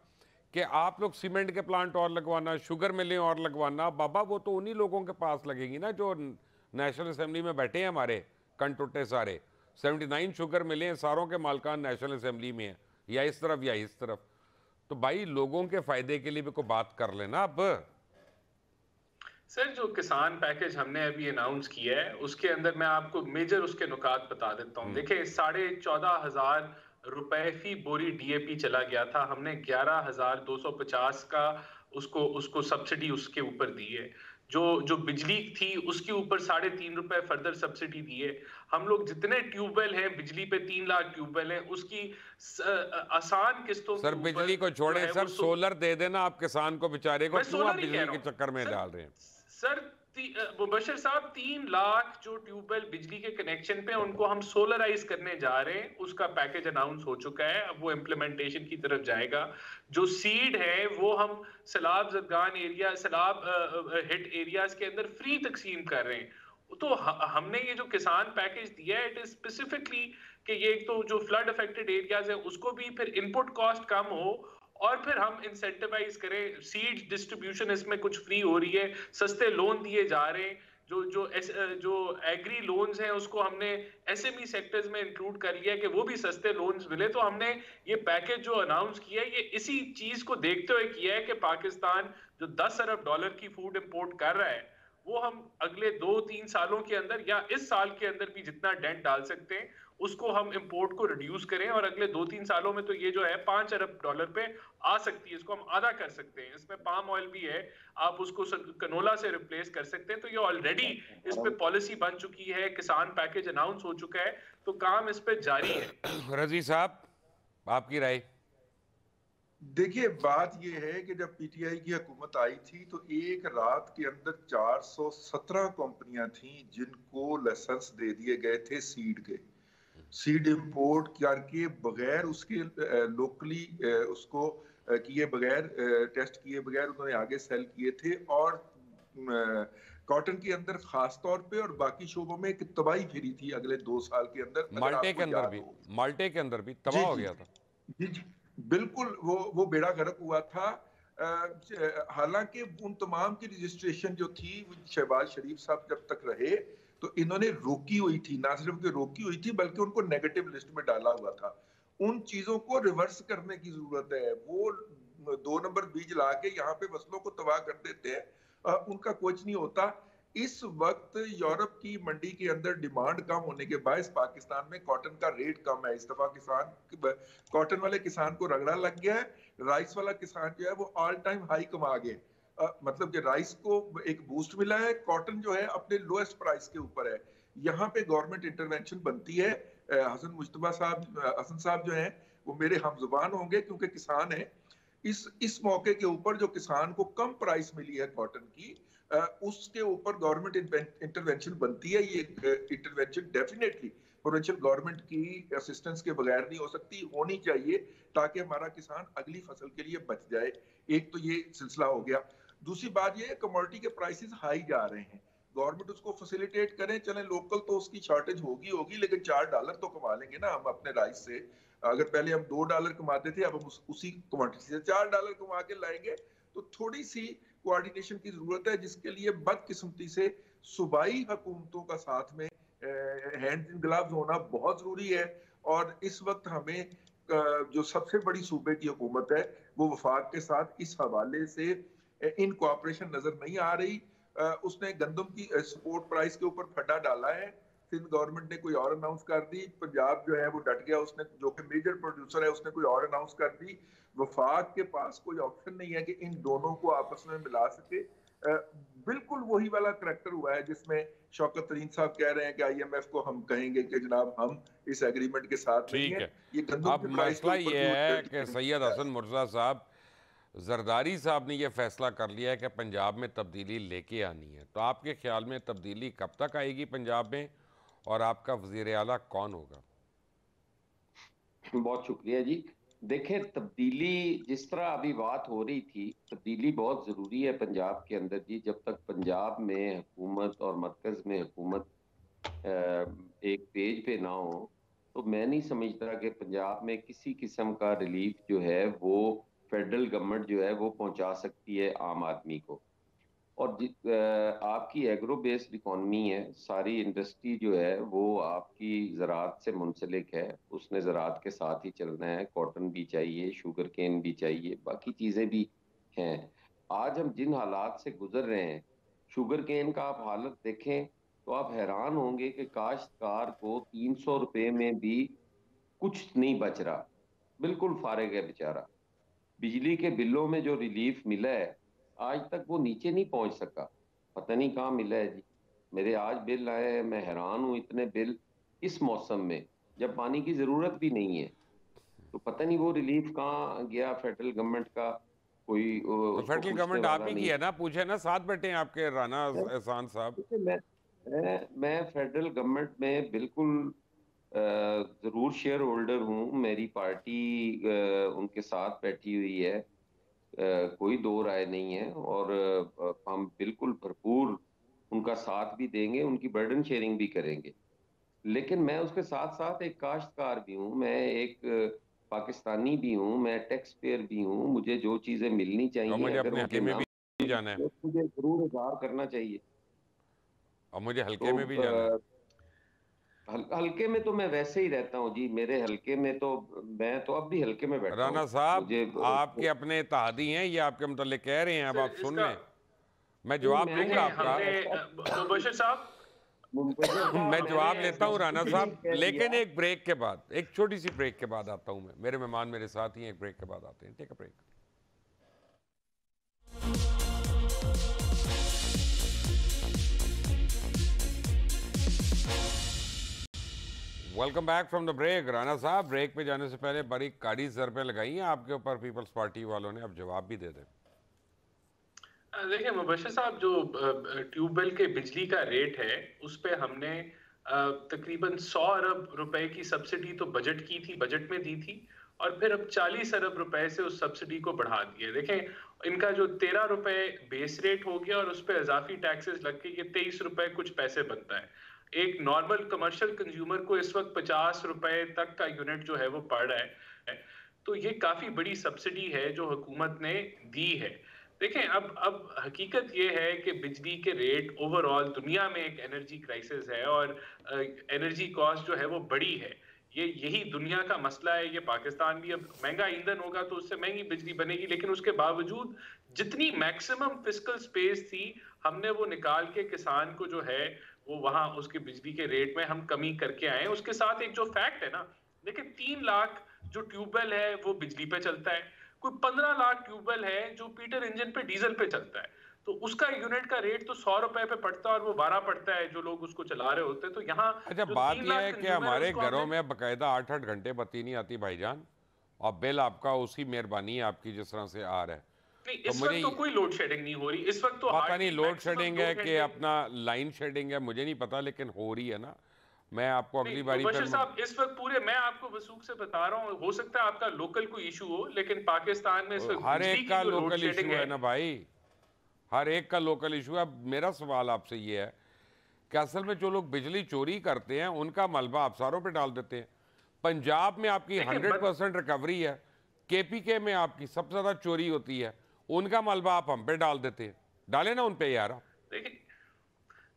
कि आप लोग सीमेंट के प्लांट और लगवाना, शुगर मिलें और लगवाना, बाबा वो तो उन्हीं लोगों के पास लगेगी ना जो नेशनल असेंबली में बैठे हैं हमारे कंटुटे सारे। 79 शुगर मिले हैं, सारों के मालकान नेशनल असेंबली में है, या इस तरफ या इस तरफ। तो भाई लोगों के फायदे के लिए भी कोई बात कर लेना। अब सर, जो किसान पैकेज हमने अभी अनाउंस किया है उसके अंदर मैं आपको मेजर उसके नुकात बता देता हूँ। देखिए, 14,500 रुपए फी बोरी डीएपी चला गया था, हमने 11,250 का उसको सब्सिडी उसके ऊपर दी है। जो बिजली थी उसके ऊपर 3.5 रुपए फर्दर सब्सिडी दी है। हम लोग जितने ट्यूबवेल हैं, बिजली पे 3 लाख ट्यूबवेल हैं, उसकी आसान किस्तों सर बिजली को छोड़े सर, सोलर दे देना आप किसान को बेचारे को, क्यों आप बिजली के चक्कर में डाल रहे हैं। सर मुबशर साहब, 3 लाख जो ट्यूबवेल बिजली के कनेक्शन पे उनको हम सोलराइज करने जा रहे हैं, उसका पैकेज अनाउंस हो चुका है। अब वो इम्प्लीमेंटेशन की तरफ जाएगा। जो सीड है वो हम सैलाब ज़दगान एरिया, सैलाब हिट एरियाज के अंदर फ्री तकसीम कर रहे हैं। तो हमने ये जो किसान पैकेज दिया है, इट इज स्पेसिफिकली कि ये तो जो फ्लड अफेक्टेड एरियाज है उसको भी फिर इनपुट कॉस्ट कम हो, और फिर हम इंसेंटिवाइज करें। सीड डिस्ट्रीब्यूशन इसमें कुछ फ्री हो रही है, सस्ते लोन दिए जा रहे हैं। जो एग्री लोन्स हैं उसको हमने एसएमई सेक्टर्स में इंक्लूड कर लिया कि वो भी सस्ते लोन्स मिले। तो हमने ये पैकेज जो अनाउंस किया है, ये इसी चीज को देखते हुए किया है कि पाकिस्तान जो $10 अरब की फूड इंपोर्ट कर रहा है, वो हम अगले 2-3 सालों के अंदर या इस साल के अंदर भी जितना डेट डाल सकते हैं उसको हम इंपोर्ट को रिड्यूस करें, और अगले 2-3 सालों में तो ये जो है $5 अरब पे आ सकती है। इसको हम आधा कर सकते हैं। इसमें पाम ऑयल भी है, आप उसको कनोला से रिप्लेस कर सकते हैं। तो ये ऑलरेडी इस पे पॉलिसी बन चुकी है, किसान पैकेज अनाउंस हो चुका है, तो काम इस पे जारी है। रजी साहब, आपकी राय। देखिए, बात यह है कि जब पीटीआई की हुकूमत आई थी तो एक रात के अंदर 417 कंपनियां थी जिनको लाइसेंस दे दिए गए थे सीड के। सीड इंपोर्ट करके बगैर उसके लोकली उसको किए बगैर, टेस्ट किए बगैर उन्होंने आगे सेल किए थे। और कॉटन के अंदर खास तौर पे और बाकी शोबों में एक तबाही फिरी थी अगले 2 साल के अंदर। माल्टे के अंदर भी तबाह हो गया था। जी, बिल्कुल, वो बेड़ा गर्क हुआ था। हालांकि उन तमाम की रजिस्ट्रेशन जो थी शहबाज शरीफ साहब जब तक रहे तो इन्होंने रोकी हुई थी, ना सिर्फ कि रोकी हुई थी बल्कि उनको नेगेटिव लिस्ट में डाला हुआ था। उन चीजों को रिवर्स करने की जरूरत है। वो 2 नंबर बीज ला के यहाँ पे फसलों को तबाह कर देते हैं, उनका कुछ नहीं होता। इस वक्त यूरोप की मंडी के अंदर डिमांड कम होने के बायस पाकिस्तान में कॉटन का रेट कम है। इस दफा कॉटन वाले किसान को रगड़ा लग गया है, राइस वाला किसान जो है वो ऑल टाइम हाई कमा गए। मतलब कि राइस को एक बूस्ट मिला है, कॉटन जो है अपने लोएस्ट प्राइस के ऊपर है। यहाँ पे गवर्नमेंट इंटरवेंशन बनती है। हसन साहब जो है वो मेरे हमजुबान होंगे क्योंकि किसान है। इस मौके के ऊपर जो किसान को कम प्राइस मिली है कॉटन की, उसके ऊपर गवर्नमेंट इंटरवेंशन बनती है। ये इंटरवेंशन डेफिनेटली प्रोविंशियल गवर्नमेंट की असिस्टेंस के बगैर नहीं हो सकती, होनी चाहिए ताकि हमारा किसान अगली फसल के लिए बच जाए। एक तो ये सिलसिला हो गया। दूसरी बात ये, कमोडिटी के प्राइसेस हाई जा रहे हैं, गवर्नमेंट उसको फैसिलिटेट करें। चले लोकल तो उसकी शॉर्टेज होगी, लेकिन $4 तो कमा लेंगे ना हम अपने राइस से। अगर पहले हम $2 कमाते थे, अब हम उसी कमोडिटी से $4 कमा के लाएंगे। तो थोड़ी सी कोऑर्डिनेशन की जरूरत है, जिसके लिए बदकिस्मती से सूबाई हुकूमतों का साथ में हैंड इन ग्लव्स होना बहुत जरूरी है। और इस वक्त हमें जो सबसे बड़ी सूबे की हुकूमत है वो वफाक के साथ इस हवाले से इन कोऑपरेशन नजर नहीं आ रही। उसने गंदम की सपोर्ट प्राइस के ऊपर फटा डाला है, सिंध गवर्नमेंट ने कोई और अनाउंस कर दी। पंजाब जो है वो डट गया, उसने जो कि मेजर प्रोड्यूसर है उसने कोई और अनाउंस कर दी। वफाक के पास कोई ऑप्शन नहीं है कि इन दोनों को आपस में मिला सके। बिल्कुल वही वाला करैक्टर हुआ है जिसमें शौकत तरीन साहब कह रहे हैं कि IMF को हम कहेंगे कि जनाब हम इस एग्रीमेंट के साथ नहीं है। ये गंदम अब के प्राइस मसला ये है कि सैयद हसन मुर्तज़ा साहब, जरदारी साहब ने यह फैसला कर लिया है कि पंजाब में तब्दीली लेके आनी है। तो आपके ख्याल में तब्दीली कब तक आएगी पंजाब में, और आपका वज़ीर आला कौन होगा? बहुत शुक्रिया जी। देखें, तब्दीली जिस तरह अभी बात हो रही थी, तब्दीली बहुत ज़रूरी है पंजाब के अंदर जी। जब तक पंजाब में हुकूमत और मरकज़ में हुकूमत एक पेज पे ना हो, तो मैं नहीं समझता कि पंजाब में किसी किस्म का रिलीफ जो है वो फेडरल गवर्नमेंट जो है वो पहुंचा सकती है आम आदमी को। और आपकी एग्रो बेस्ड इकॉनमी है, सारी इंडस्ट्री जो है वो आपकी ज़राअत से मुंसलिक है, उसने ज़राअत के साथ ही चलना है। कॉटन भी चाहिए, शुगर केन भी चाहिए, बाकी चीज़ें भी हैं। आज हम जिन हालात से गुजर रहे हैं, शुगर केन का आप हालत देखें तो आप हैरान होंगे कि काश्तकार को 300 रुपए में भी कुछ नहीं बच रहा, बिल्कुल फारिग है बेचारा। बिजली के बिलों में जो रिलीफ मिला है आज तक वो नीचे नहीं पहुंच सका, पता नहीं कहाँ मिला है जी। मेरे आज बिल आए हैं, मैं हैरान हूँ, इतने बिल इस मौसम में जब पानी की जरूरत भी नहीं है। तो पता नहीं वो रिलीफ कहाँ गया फेडरल गवर्नमेंट का, कोई तो फेडरल गवर्नमेंट आप ही की है ना, पूछे ना, साथ बैठे हैं आपके राना एहसान साहब। मैं फेडरल गवर्नमेंट में बिल्कुल जरूर शेयर होल्डर हूँ, मेरी पार्टी उनके साथ बैठी हुई है, कोई दो राय नहीं है। और हम बिल्कुल भरपूर उनका साथ भी देंगे, उनकी बर्डन शेयरिंग भी करेंगे। लेकिन मैं उसके साथ साथ एक काश्तकार भी हूँ, मैं एक पाकिस्तानी भी हूँ, मैं टैक्स पेयर भी हूँ। मुझे जो चीजें मिलनी चाहिए, मुझे अपने हल्के में भी जाना है, मुझे जरूर इज़हार करना चाहिए। और मुझे हल्के में भी जाना है। हल्के में तो मैं वैसे ही रहता हूँ जी, मेरे हल्के में तो मैं तो अब भी हल्के में बैठा हूँ। राना साहब, आपके अपने इत्तेहादी हैं, ये आपके मतलब कह रहे हैं, अब आप सुन लें, मैं जवाब दूंगा आपका। मुबशिर साहब, मैं जवाब लेता हूँ राना साहब, लेकिन एक ब्रेक के बाद, एक छोटी सी ब्रेक के बाद आता हूँ मैं। मेरे मेहमान मेरे साथ ही एक ब्रेक के बाद आते हैं। Take a break. Welcome back from the break. Rana साहब, ब्रेक पे जाने से पहले बड़ी काड़ी ज़रबे लगाई हैं आपके ऊपर पीपल्स पार्टी वालों ने, अब जवाब भी दे दें। देखिए मुबशिर साहब, जो ट्यूबवेल के बिजली का रेट है उस पे हमने तकरीबन 100 अरब रुपए की सब्सिडी तो बजट की थी, बजट में दी थी, और फिर अब 40 अरब रुपए से उस सब्सिडी को बढ़ा दिया। देखें, इनका जो 13 रुपए बेस रेट हो गया और उस पर इजाफी टैक्सेस लग के ये 23 रुपए कुछ पैसे बनता है। एक नॉर्मल कमर्शियल कंज्यूमर को इस वक्त 50 रुपए तक का यूनिट जो है वो पड़ रहा है। तो ये काफी बड़ी सब्सिडी है जो हुकूमत ने दी है। देखें, अब हकीकत ये है कि बिजली के रेट ओवरऑल दुनिया में एक एनर्जी क्राइसिस है और एनर्जी कॉस्ट जो है वो बड़ी है। यही दुनिया का मसला है। ये पाकिस्तान भी अब महंगा ईंधन होगा तो उससे महंगी बिजली बनेगी, लेकिन उसके बावजूद जितनी मैक्सिमम फिस्कल स्पेस थी हमने वो निकाल के किसान को जो है वो वहां उसके बिजली के रेट में हम कमी करके आए। उसके साथ एक जो फैक्ट है ना, देखिए 3 लाख जो ट्यूबवेल है वो बिजली पे चलता है, कोई 15 लाख ट्यूबवेल है जो पीटर इंजन पे डीजल पे चलता है, तो उसका यूनिट का रेट तो 100 रुपए पे पड़ता है और वो 12 पड़ता है जो लोग उसको चला रहे होते हैं। तो यहाँ अच्छा, जो बात 3 यह लाख है कि कंज्यूमर हमारे उसको घरों हमने में बकायदा 8-8 घंटे बत्ती नहीं आती भाईजान, और बिल आपका उसी मेहरबानी है आपकी जिस तरह से आ रहा है। नहीं, तो इस मुझे वक्त तो कोई लोड शेडिंग नहीं हो रही, इस वक्त तो पता नहीं हार्डली लोड मैक्सिमम शेडिंग 2 है कि घंटे। अपना लाइन शेडिंग है, मुझे नहीं पता, लेकिन हो रही है ना। मैं आपको नहीं अगली बारी मुबशिर फिर साहब, इस वक्त पूरे मैं आपको वसूख से बता रहा हूँ, हो सकता है आपका लोकल कोई इशू हो, लेकिन पाकिस्तान में इस वक्त हर बिजली एक की का जो लोड लोकल शेडिंग इशू है। है ना भाई, हर एक का लोकल इशू है। अब मेरा सवाल आपसे ये है कि असल में जो लोग बिजली चोरी करते हैं उनका मलबा अफसरों पे डाल देते हैं। पंजाब में आपकी देखिए 100% रिकवरी है, केपीके में आपकी सबसे ज्यादा चोरी होती है, उनका मलबा आप हम पे डाल देते हैं। डाले ना उन पे यार। देखिए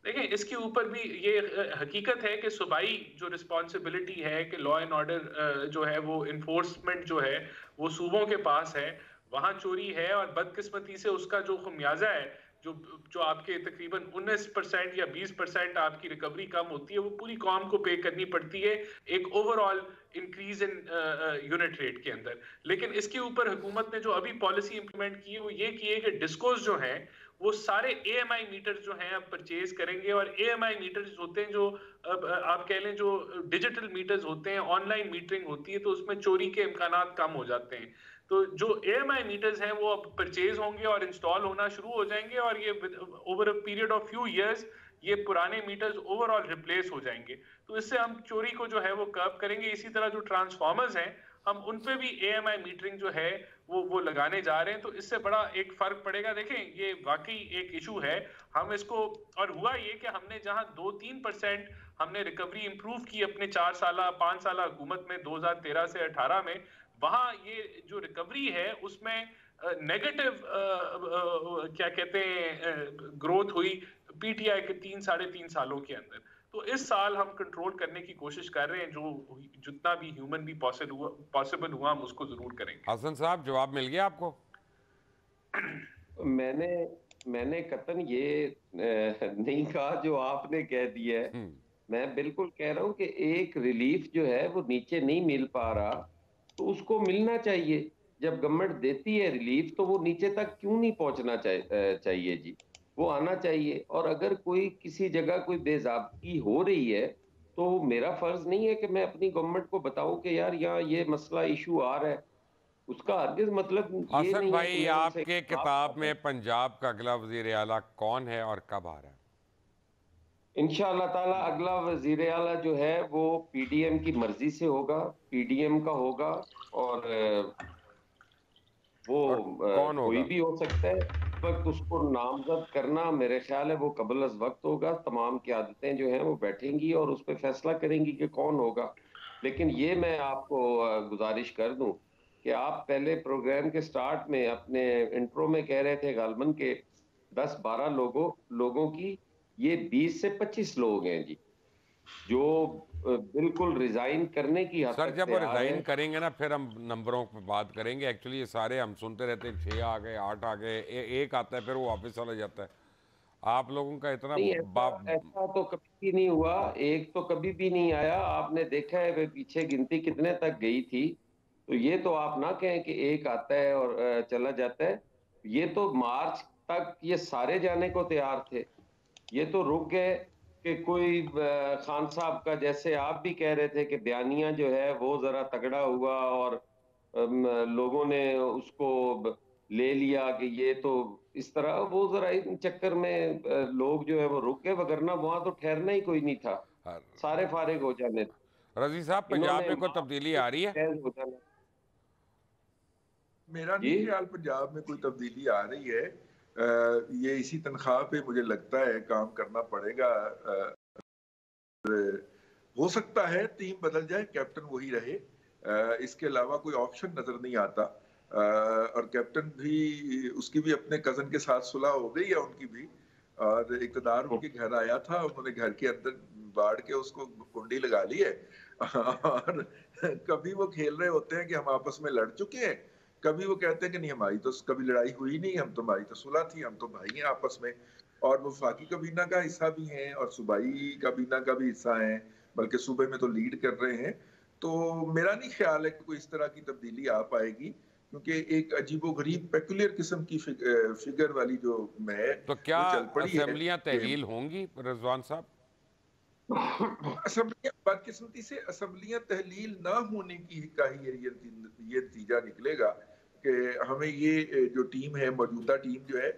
देखिए इसके ऊपर भी ये हकीकत है कि सूबाई जो रिस्पॉन्सिबिलिटी है कि लॉ एंड ऑर्डर जो है वो इन्फोर्समेंट जो है वो सूबों के पास है। वहां चोरी है और बदकिस्मती से उसका जो खमियाजा है, जो जो आपके तकरीबन 19% या 20% आपकी रिकवरी कम होती है, वो पूरी कौम को पे करनी पड़ती है एक overall increase in unit rate के अंदर। लेकिन इसके ऊपर हुकूमत ने जो अभी पॉलिसी इंप्लीमेंट की है वो ये की है कि डिस्कोस जो हैं वो सारे AMI मीटर्स जो हैं अब परचेज करेंगे, और AMI मीटर्स होते हैं जो अब आप कह लें जो डिजिटल मीटर्स होते हैं, ऑनलाइन मीटरिंग होती है, तो उसमें चोरी के इम्कानात कम हो जाते हैं। तो जो AMI मीटर्स हैं वो अब परचेज होंगे और इंस्टॉल होना शुरू हो जाएंगे, और ये over a period of few years ये पुराने मीटर्स ओवरऑल रिप्लेस हो जाएंगे। तो इससे हम चोरी को जो है वो कर्ब करेंगे। इसी तरह जो ट्रांसफार्मर्स हैं हम उन पे भी AMI मीटरिंग जो है वो लगाने जा रहे हैं, तो इससे बड़ा एक फर्क पड़ेगा। देखें ये वाकई एक इशू है, हम इसको, और हुआ ये कि हमने जहां 2-3% हमने रिकवरी इंप्रूव की अपने 4 साल 5 साल हुकूमत में 2013 से 18 में, वहां ये जो रिकवरी है उसमें नेगेटिव क्या कहते हैं ग्रोथ हुई PTI के 3-3.5 सालों के अंदर। तो इस साल हम कंट्रोल करने की कोशिश कर रहे हैं, जो जितना भी ह्यूमन भी पॉसिबल हुआ हम उसको जरूर करेंगे। हसन साहब जवाब मिल गया आपको? मैंने कतन ये नहीं कहा जो आपने कह दिया है। मैं बिल्कुल कह रहा हूं कि एक रिलीफ जो है वो नीचे नहीं मिल पा रहा, तो उसको मिलना चाहिए। जब गवर्नमेंट देती है रिलीफ तो वो नीचे तक क्यों नहीं पहुंचना चाहिए जी, वो आना चाहिए। और अगर कोई किसी जगह कोई बेज़ाब्ती हो रही है तो मेरा फर्ज नहीं है कि मैं अपनी गवर्नमेंट को बताऊं कि यार यहाँ ये मसला इशू आ रहा है। उसका हरगिज़ मतलब ये हसन नहीं है भाई, कि मैं उनसे आपके किताब में पंजाब का अगला वजीर आला कौन है और कब आ रहा है? इंशाअल्लाह ताला अगला वजीर आला जो है वो PDM की मर्जी से होगा, PDM का होगा, और वो कौन कोई होगा? भी हो सकता है। इस वक्त उसको नामजद करना मेरे ख्याल है वो कबल अज वक्त होगा। तमाम क़यादतें जो हैं वो बैठेंगी और उस पर फैसला करेंगी कि कौन होगा। लेकिन ये मैं आपको गुजारिश कर दूं कि आप पहले प्रोग्राम के स्टार्ट में अपने इंट्रो में कह रहे थे गालमन के 10-12 लोगों की, ये 20 से 25 लोग हैं जी जो बिल्कुल रिजाइन करने की हद सर तक जब वो तैयार रिजाइन है। करेंगे ना फिर हम नंबरों पर बात करेंगे। एक्चुअली ये सारे हम सुनते रहते हैं 6 आ गए 8 आ गए, एक आता है फिर वो वापस चला जाता है। आप लोगों का इतना नहीं, ऐसा तो कभी भी नहीं हुआ, एक तो कभी भी नहीं आया। आपने देखा है वे पीछे गिनती कितने तक गई थी। तो ये तो आप ना कहें कि एक आता है और चला जाता है। ये तो मार्च तक ये सारे जाने को तैयार थे, ये तो रुक गए कि कोई खान साहब का, जैसे आप भी कह रहे थे कि बयानिया जो है वो जरा तगड़ा हुआ और लोगों ने उसको ले लिया कि ये तो इस तरह, वो जरा इन चक्कर में लोग जो है वो रुक गए, वगरना वहां तो ठहरना ही कोई नहीं था, सारे फारिग हो जाने थे। रजी साहब पंजाब में कोई तब्दीली आ रही है? हो जाना। मेरा जी नहीं ख्याल पंजाब में कोई तब्दीली आ रही है। ये इसी तनख्वाह पे मुझे लगता है काम करना पड़ेगा। हो सकता है टीम बदल जाए, कैप्टन वही रहे, इसके अलावा कोई ऑप्शन नजर नहीं आता। और कैप्टन भी, उसकी भी अपने कजन के साथ सुलह हो गई है उनकी भी, और इक़्तिदार उनके घर आया था, उन्होंने घर के अंदर बाढ़ के उसको कुंडी लगा ली है। और कभी वो खेल रहे होते हैं कि हम आपस में लड़ चुके हैं, कभी वो कहते हैं कि नहीं हमारी तो कभी लड़ाई हुई नहीं, हम तो हमारी तो सुलह थी, हम तो भाई हैं आपस में। और वो वफाकी काबीना का हिस्सा भी हैं और सूबाई काबीना का भी हिस्सा हैं, बल्कि सूबे में तो लीड कर रहे हैं। तो मेरा नहीं ख्याल है कि कोई इस तरह की तब्दीली आ पाएगी, क्योंकि एक अजीबो-गरीब पेक्यूलियर किस्म की फिगर वाली जो है तो क्या वो चल पड़ी है असेंबलियां कि तहलील होंगी रिजवान साहब? असेंबलियां बदकिस्मती से असेंबलियां तहलील ना होने की का ही ये नतीजा निकलेगा कि हमें ये जो टीम है, मौजूदा टीम जो है,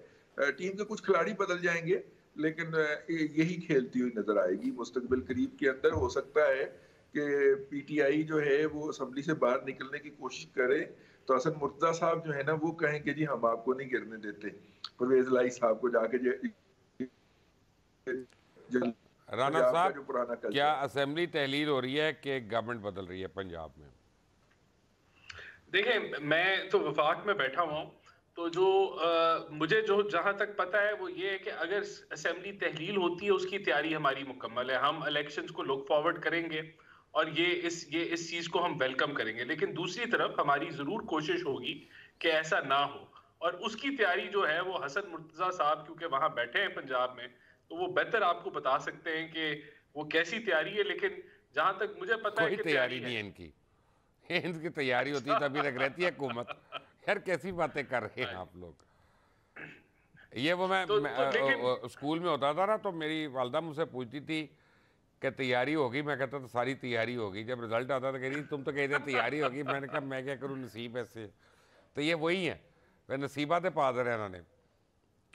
टीम के कुछ खिलाड़ी बदल जाएंगे, लेकिन यही खेलती हुई नजर आएगी मुस्तकबिल करीब के अंदर। हो सकता है कि पीटीआई जो है वो असेंबली से बाहर निकलने की कोशिश करे तो हसन मुर्तजा साहब जो है ना वो कहें कि जी हम आपको नहीं गिरने देते, परवेज लाई साहब को जाके राना पंजाब का साहब, जो पुराना क्या कल्चर। असेंबली तहलील हो रही है कि गवर्नमेंट बदल रही है पंजाब में? देखिए, मैं तो वफाक में बैठा हुआ हूँ, तो जो मुझे जो जहां तक पता है वो ये है कि अगर असेंबली तहलील होती है उसकी तैयारी हमारी मुकम्मल है। हम इलेक्शंस को लुक फॉरवर्ड करेंगे और ये इस चीज को हम वेलकम करेंगे, लेकिन दूसरी तरफ हमारी जरूर कोशिश होगी कि ऐसा ना हो। और उसकी तैयारी जो है वो हसन मुर्तजा साहब क्योंकि वहां बैठे हैं पंजाब में, तो वो बेहतर आपको बता सकते हैं कि वो कैसी तैयारी है। लेकिन जहां तक मुझे पता है कोई कि तैयारी तैयारी नहीं है। है इनकी। इनकी तैयारी होती अच्छा। तभी तक रहती है हुकूमत। यार कैसी बातें कर रहे हैं आप लोग। ये वो तो लेकिन स्कूल में होता था ना, तो मेरी वालदा मुझसे पूछती थी कि तैयारी होगी, मैं कहता था सारी तैयारी होगी। जब रिजल्ट आता था कह रही तुम तो कहते तैयारी होगी। मैंने कहा मैं क्या करूँ, नसीब ऐसे। तो ये वही है, वे नसीबा ते पा दे रहे ने।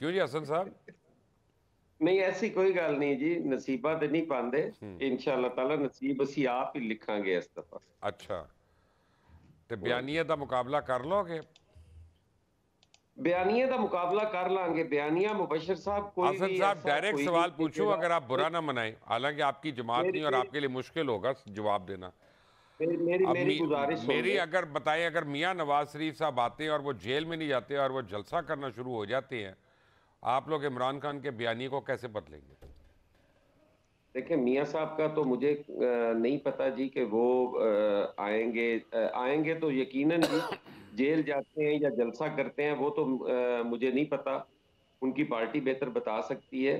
क्यों जी हसन साहब? नहीं, ऐसी कोई गल नहीं जी, नसीबा ते नहीं पांदे। इंशाअल्लाह ताला नसीब असी आप ही लिखांगे इस दफा। अच्छा, तो बयानिया का मुकाबला कर लोगे? बयानिया का मुकाबला कर लांगे। बयानिया मुबशर साहब कोई हसन भी साहब ऐसा डायरेक्ट कोई सवाल नहीं कि पूछूं, अगर आप बुरा मेरी ना मनाएं, हालांकि आपकी जमात नहीं और मेरी आपके लिए मुश्किल होगा जवाब देना। मेरी मेरी, अब मेरी गुजारिश सुन मेरी ले। अगर बताएं, अगर मियाँ नवाज शरीफ साहब आते हैं और वो जेल में नहीं जाते और वो जलसा करना शुरू हो जाते हैं, आप लोग इमरान खान के बयानी को कैसे बदलेंगे? देखिए, मियाँ साहब का तो मुझे नहीं पता जी कि वो आएंगे। आएंगे तो यकीनन जी। जेल जाते हैं या जलसा करते हैं वो तो मुझे नहीं पता। उनकी पार्टी बेहतर बता सकती है।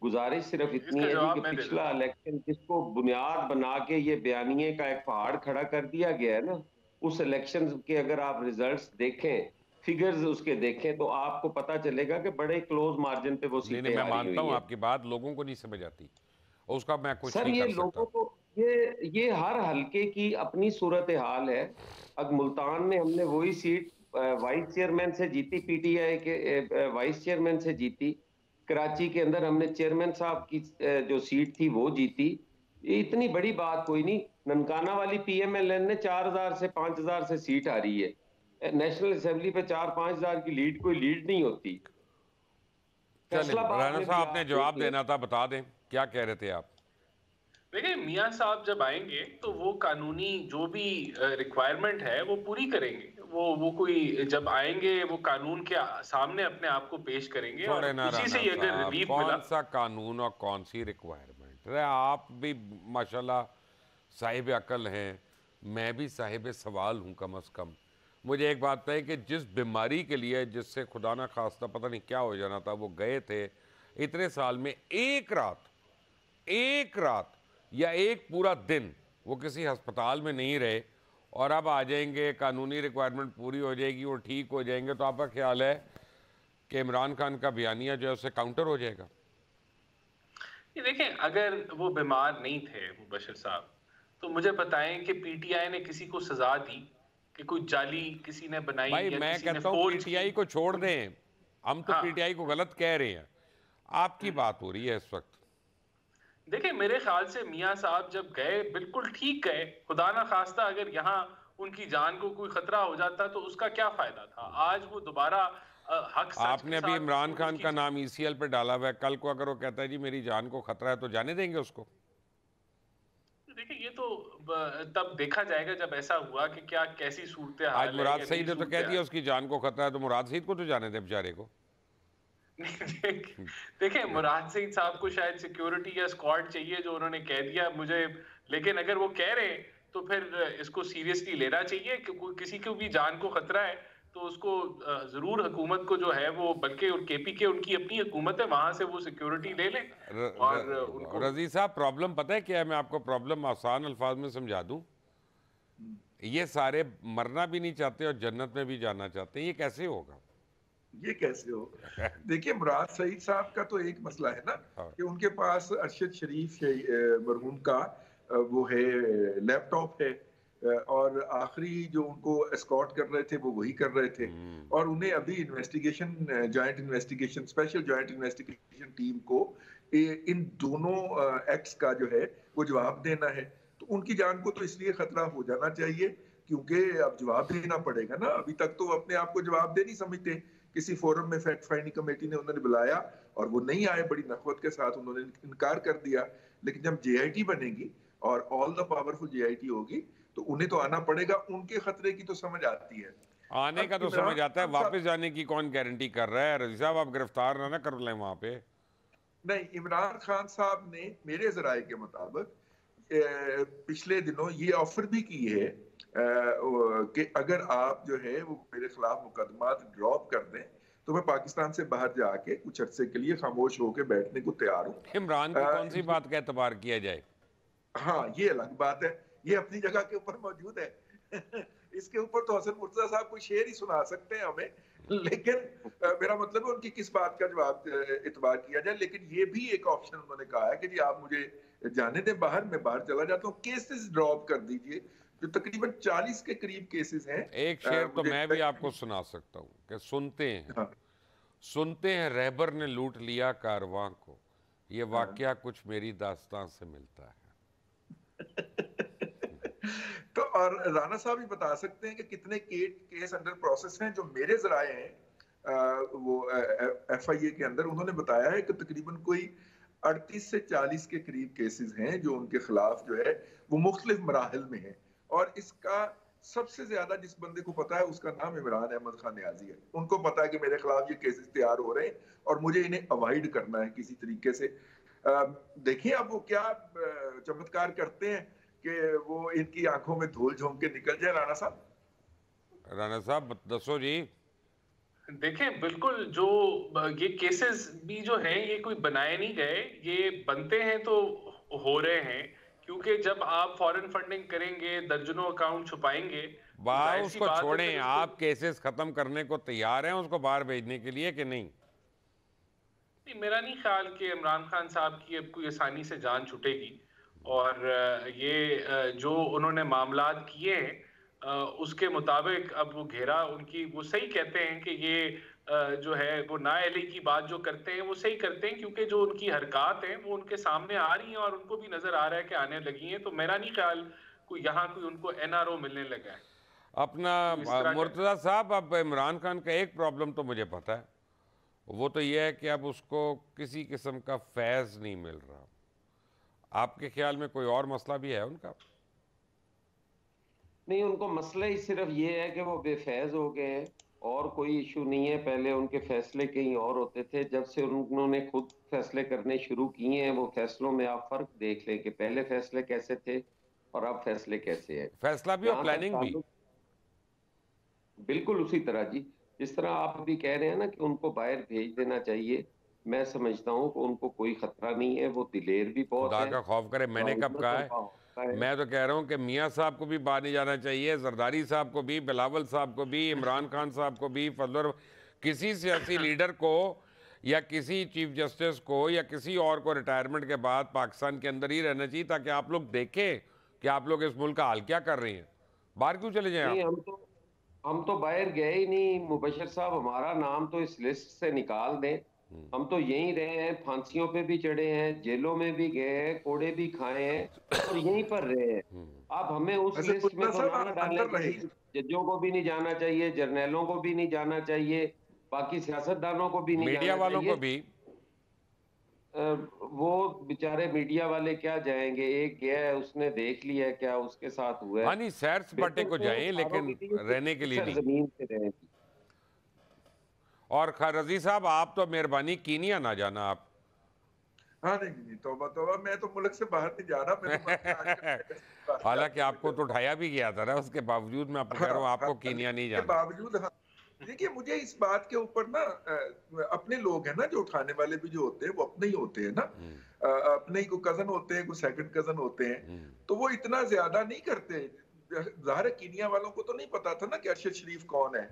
गुजारिश सिर्फ इतनी इसका है जी कि जवाब मैं दे पिछला देता हूँ। इलेक्शन जिसको बुनियाद बना के ये बयानिए का एक पहाड़ खड़ा कर दिया गया है ना, उस इलेक्शन के अगर आप रिजल्ट्स देखें, फिगर्स उसके देखें, तो आपको पता चलेगा कि बड़े क्लोज मार्जिन पे वो नहीं नहीं, सीटें मैं हारी मानता हुई हूँ हैं। आपकी बात, लोगों को नहीं समझ आती और उसका मैं कुछ सर, नहीं ये कर लोगों सकता। को ये हर हलके की अपनी सूरत हाल है। अब मुल्तान में हमने वही सीट वाइस चेयरमैन से जीती, पीटीआई के वाइस चेयरमैन से जीती। कराची के अंदर हमने चेयरमैन साहब की जो सीट थी वो जीती। ये इतनी बड़ी बात कोई नहीं। ननकाना वाली पीएमएलएन ने 4,000 से 5,000 से सीट हारी है। नेशनल असेंबली पे 4-5 हजार की लीड कोई लीड नहीं होती। चलें, फैसलाबाद राना में भी साहब आपने आप देख जवाब लें। देना था, बता दें क्या कह रहे थे आप? देखिए, मियाँ साहब जब आएंगे तो वो कानूनी जो भी रिक्वायरमेंट है वो पूरी करेंगे। वो कोई जब आएंगे वो कानून के सामने अपने आप को पेश करेंगे और छोड़े ना उसी से राना ही अगर साहब, रिलीफ मिला। कौन सा कानून और कौन सी रिक्वायरमेंट? अरे आप भी माशाल्लाह साहिब अकल हैं, मैं भी साहिब सवाल हूँ कम अज़ कम। मुझे एक बात है कि जिस बीमारी के लिए, जिससे खुदा ना खास्ता पता नहीं क्या हो जाना था, वो गए थे, इतने साल में एक रात या एक पूरा दिन वो किसी अस्पताल में नहीं रहे, और अब आ जाएंगे, कानूनी रिक्वायरमेंट पूरी हो जाएगी, वो ठीक हो जाएंगे, तो आपका ख्याल है कि इमरान खान का बयानिया जो है उससे काउंटर हो जाएगा? ये देखें, अगर वो बीमार नहीं थे मुबशर साहब, तो मुझे बताएं कि पीटीआई ने किसी को सजा दी कि कोई जाली किसी ने बनाई भाई या मैं किसी ने कहता हूँ फोर्ज की पीटीआई को छोड़ उनकी। दें, हम तो हाँ। पीटीआई को गलत कह रहे हैं, आपकी बात हो रही है इस वक्त। देखिए, मेरे ख्याल से मियाँ साहब जब गए बिल्कुल ठीक गए। खुदा ना खास्ता अगर यहाँ उनकी जान को कोई खतरा हो जाता तो उसका क्या फायदा था। आज वो दोबारा हक सच के आपने अभी साथ इमरान खान उसकी। का नाम ईसीएल पे डाला हुआ है, कल को अगर वो कहता है जी मेरी जान को खतरा है, तो जाने देंगे उसको? देखिए, ये तो तब देखा जाएगा जब ऐसा हुआ कि क्या कैसी सूरत आज हाल है मुराद या नहीं सईद ने तो सूरत कह दिया हाल। उसकी जान को खतरा है, तो मुराद सईद को तो जाने दे बेचारे को। देखिए, मुराद सईद साहब को शायद सिक्योरिटी या स्क्वाड चाहिए, जो उन्होंने कह दिया। मुझे लेकिन अगर वो कह रहे हैं तो फिर इसको सीरियसली लेना चाहिए कि किसी को भी जान को खतरा है तो उसको जरूर हुकूमत को जो है वो, बल्कि केपी के उनकी अपनी हुकूमत है, वहां से वो सिक्योरिटी ले लें और उनको। रजी साहब, प्रॉब्लम पता है क्या है? मैं आपको प्रॉब्लम आसान अल्फाज में समझा दूं। ये सारे मरना भी नहीं चाहते और जन्नत में भी जाना चाहते हैं, ये कैसे होगा? ये कैसे हो? देखिए, मुराद सईद साहब का तो एक मसला है ना कि उनके पास अरशद शरीफ मरहूम का वो है, लैपटॉप है, और आखिरी जो उनको एस्कॉर्ट कर रहे थे वो वही कर रहे थे, और उन्हें अभी investigation, joint investigation, special joint investigation team को इन दोनों एक्ट्स का जो है वो जवाब देना है। तो उनकी जान को तो इसलिए खतरा हो जाना चाहिए क्योंकि अब जवाब देना पड़ेगा ना। अभी तक तो अपने आप को जवाब दे नहीं समझते। किसी फोरम में फैक्ट फाइंडिंग कमेटी ने उन्होंने बुलाया और वो नहीं आए, बड़ी नखवत के साथ उन्होंने इनकार कर दिया। लेकिन जब जेआईटी बनेगी और ऑल द पावरफुल जेआईटी होगी तो उन्हें तो आना पड़ेगा। उनके खतरे की तो समझ आती है, आने का तो समझ आता है, वापस जाने की कौन गारंटी कर रहा है? रजी साहब, आप गिरफ्तार ना कर लें वहां पे। नहीं, इमरान खान साहब ने मेरे जराये के मुताबिक पिछले दिनों ये ऑफर भी की है कि अगर आप जो है वो मेरे खिलाफ मुकदमात ड्रॉप कर दें तो मैं पाकिस्तान से बाहर जाके कुछ अरसे के लिए खामोश होकर बैठने को तैयार हूँ। इमरान की कौन सी बात का एतबार किया जाए? हाँ, ये अलग बात है, ये अपनी जगह के ऊपर मौजूद है। इसके ऊपर तो हसन मुर्तजा साहब कोई शेर ही सुना सकते हैं हमें, लेकिन मेरा मतलब है उनकी किस बात का जवाब इतबार किया जाए। लेकिन ये भी एक ऑप्शन उन्होंने कहा है कि जी आप मुझे जाने दें बाहर, मैं बाहर चला जाता हूँ, केसेस ड्रॉप कर दीजिए, जो तकरीबन 40 के करीब केसेस हैं। एक शेर तो मैं भी आपको सुना सकता हूँ कि सुनते हैं, हाँ, सुनते हैं रहबर ने लूट लिया कारवां को, ये वाकया कुछ मेरी दास्तान से मिलता है। तो और राना साहब ही बता सकते हैं कि कितने केस अंडर प्रोसेस हैं। जो मेरे जराए हैं वो एफआईए के अंदर, उन्होंने बताया है कि तकरीबन कोई 38 से 40 के करीब केसेस हैं जो उनके खिलाफ जो है वो मुख्तलिफ मराहल में है। और इसका सबसे ज्यादा जिस बंदे को पता है उसका नाम इमरान अहमद खान न्याजी है। उनको पता है कि मेरे खिलाफ ये केसेस तैयार हो रहे हैं और मुझे इन्हें अवॉइड करना है किसी तरीके से। देखिए अब वो क्या चमत्कार करते हैं कि वो इनकी आंखों में धूल झोंक के निकल जाए। राणा साहब दसो जी। देखें, बिल्कुल जो ये केसेस भी जो हैं ये कोई बनाए नहीं गए, ये बनते हैं तो हो रहे हैं, क्योंकि जब आप फॉरेन फंडिंग करेंगे, दर्जनों अकाउंट छुपाएंगे, बात उसको छोड़ें, आप केसेस खत्म करने को तैयार हैं उसको बाहर भेजने के लिए कि नहीं? मेरा नहीं ख्याल कि इमरान खान साहब की अब कोई आसानी से जान छूटेगी। और ये जो उन्होंने मामलात किए हैं उसके मुताबिक अब वो घेरा उनकी, वो सही कहते हैं कि ये जो है वो नाअहली की बात जो करते हैं वो सही करते हैं, क्योंकि जो उनकी हरकत हैं वो उनके सामने आ रही हैं और उनको भी नजर आ रहा है कि आने लगी हैं। तो मेरा नहीं ख्याल कोई यहाँ कोई उनको एनआरओ मिलने लगा है अपना। मुर्तजा साहब, अब इमरान खान का एक प्रॉब्लम तो मुझे पता है, वो तो ये है कि अब उसको किसी किस्म का फैज़ नहीं मिल रहा। आपके ख्याल में कोई और मसला भी है उनका? नहीं, उनको मसला ही सिर्फ ये है कि वो बेफैज हो गए हैं और कोई इशू नहीं है। पहले उनके फैसले कहीं और होते थे, जब से उन्होंने खुद फैसले करने शुरू किए हैं वो फैसलों में आप फर्क देख लें कि पहले फैसले कैसे थे और अब फैसले कैसे हैं। फैसला भी और प्लानिंग भी बिल्कुल उसी तरह जी, जिस तरह आप अभी कह रहे हैं ना कि उनको बाहर भेज देना चाहिए, मैं समझता हूँ कि उनको कोई खतरा नहीं है, वो दिलेर भी बहुत है। खुदा का खौफ करे, मैंने कब कहा है? मैं तो कह रहा हूँ कि मियाँ साहब को भी बाहर नहीं जाना चाहिए, जरदारी साहब को भी, बिलावल साहब को भी, इमरान खान साहब को भी, फजल, किसी सियासी लीडर को या किसी चीफ जस्टिस को या किसी और को रिटायरमेंट के बाद पाकिस्तान के अंदर ही रहना चाहिए, ताकि आप लोग देखें कि आप लोग इस मुल्क का हाल क्या कर रहे हैं। बाहर क्यों चले जाए? हम तो बाहर गए ही नहीं मुबशर साहब, हमारा नाम तो इस लिस्ट से निकाल दें। हम तो यहीं रहे हैं, फांसियों पे भी चढ़े हैं, जेलों में भी गए हैं, कोड़े भी खाए हैं और यहीं पर रहे हैं। आप हमें उस लिस्ट में तो ना डालें। जजों को भी नहीं जाना चाहिए, जर्नैलों को भी नहीं जाना चाहिए, बाकी सियासतदानों को भी नहीं जाना चाहिए, मीडिया वालों को भी। वो बेचारे मीडिया वाले क्या जाएंगे? एक गया है, उसने देख लिया क्या उसके साथ हुआ है। हाँ नहीं, सैर सपाटे को जाएं, लेकिन रहने के लिए नहीं। जमीन पे रहें। और रजी साहब, आप तो मेहरबानी कीनिया ना जाना। आप हाँ, नहीं, नहीं, तौबा तौबा, मैं तो मुल्क से बाहर नहीं जा रहा, मैं तो बल्कि आजकल हालांकि आपसे आपको मिल तो रहा हूँ। उठाया भी गया था ना, उसके बावजूद मैं आपको कह हाँ, रहा हूँ हाँ, आपको कीनिया लेकिन नहीं इसके जाना। बावजूद, हाँ, देखिए मुझे इस बात के ऊपर ना अपने लोग हैं ना जो उठाने वाले भी जो होते हैं वो अपने ही होते हैं ना, हम्म, अपने ही को कजन होते हैं, कोई सेकंड कजन होते हैं, हम्म, तो वो इतना ज्यादा नहीं करते। जाहिर है कीनिया वालों को तो नहीं पता था ना कि अरशद शरीफ कौन है।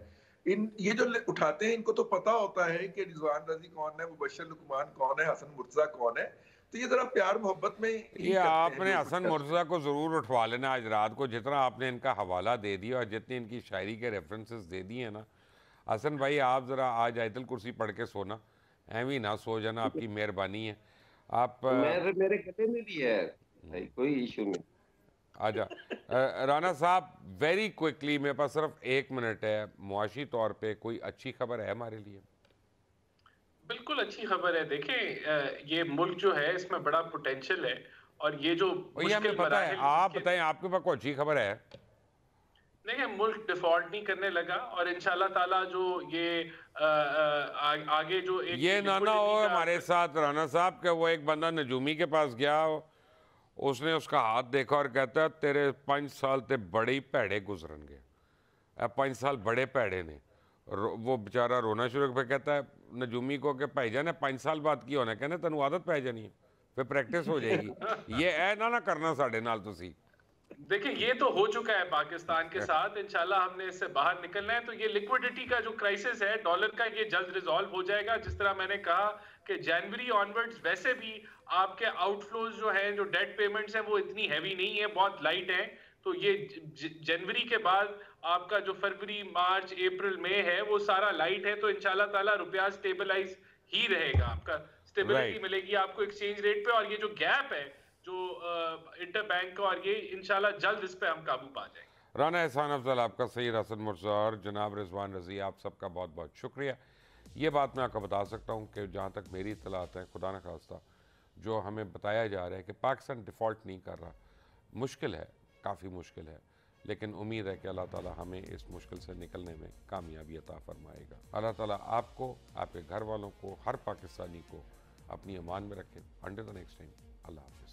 इन ये जो उठाते हैं इनको तो पता होता है कि रिजवान रजी कौन है, मुबश्शिर लुकमान कौन है, हसन मुर्तजा कौन है। तो ये जरा प्यार मोहब्बत में ही ये करते हैं आपने जो कुछ हसन करते मुर्तज़ा को ज़रूर उठवा लेना आज रात को, जितना आपने इनका हवाला दे दिया और जितनी इनकी शायरी के रेफरेंसेस दे दिए हैं ना। हसन भाई आप ज़रा आज आयतल कुर्सी पढ़ के सोना, एवी ना सो जाना, हैं। आपकी मेहरबानी है। आप मेरे गले में भी है भाई, कोई इशू नहीं। आजा राना साहब, वेरी क्विकली, मेरे पास सिर्फ 1 मिनट है, मुआशी तौर पे कोई अच्छी खबर है हमारे लिए? बिल्कुल अच्छी खबर है। देखें, ये मुल्क जो है इसमें बड़ा पोटेंशियल है, और ये जो वही हमें मुश्किल पता है, मराहिल आप इसके, बताएं आपके पास कोई अच्छी खबर है? देखिए मुल्क डिफॉल्ट नहीं करने लगा, और इंशाल्लाह ताला जो ये आगे जो एक ये ना हो लिक्विडिटी का हमारे साथ राना साहब के, वो एक बंदा नजूमी के पास गया, उसने उसका हाथ देखा और कहता है तेरे 5 साल ते बड़े ही भैड़े गुजरनगे। 5 साल बड़े भैड़े ने। वो बेचारा रोना शुरू फिर कहता है नजूमी को कि भाईजान 5 साल बाद की होना, कहने तेन आदत पै जानी है, फिर प्रैक्टिस हो जाएगी। ये ऐ ना करना साढ़े नाल तुसी। देखिए ये तो हो चुका है पाकिस्तान के साथ, इंशाल्लाह हमने इससे बाहर निकलना है। तो ये लिक्विडिटी का जो क्राइसिस है डॉलर का, ये जल्द रिजॉल्व हो जाएगा। जिस तरह मैंने कहा कि जनवरी ऑनवर्ड्स वैसे भी आपके आउटफ्लोज जो हैं, जो डेट पेमेंट्स हैं, वो इतनी हैवी नहीं है, बहुत लाइट है। तो ये जनवरी के बाद आपका जो फरवरी मार्च अप्रैल मई है वो सारा लाइट है। तो इंशाल्लाह ताला रुपया स्टेबलाइज ही रहेगा, आपका स्टेबिलिटी राइट। मिलेगी आपको एक्सचेंज रेट पे। और ये जो गैप है जो इंटर बैंक का, और ये इंशाल्लाह जल्द इस पे हम काबू पा जाएंगे। राना एहसान अफजल आपका, सईद हसन मुर्तज़ा और जनाब रिजवान रज़ी आप सबका बहुत बहुत शुक्रिया। ये बात मैं आपको बता सकता हूँ कि जहाँ तक मेरी इत्तलात है, खुदा न खास्ता जो हमें बताया जा रहा है कि पाकिस्तान डिफ़ॉल्ट नहीं कर रहा, मुश्किल है, काफ़ी मुश्किल है, लेकिन उम्मीद है कि अल्लाह ताला हमें इस मुश्किल से निकलने में कामयाबी अता फरमाएगा। अल्लाह ताला आपको, आपके घर वालों को, हर पाकिस्तानी को अपनी अमान में रखे। अंटिल द नेक्स्ट टाइम, अल्लाह हाफ़िज़।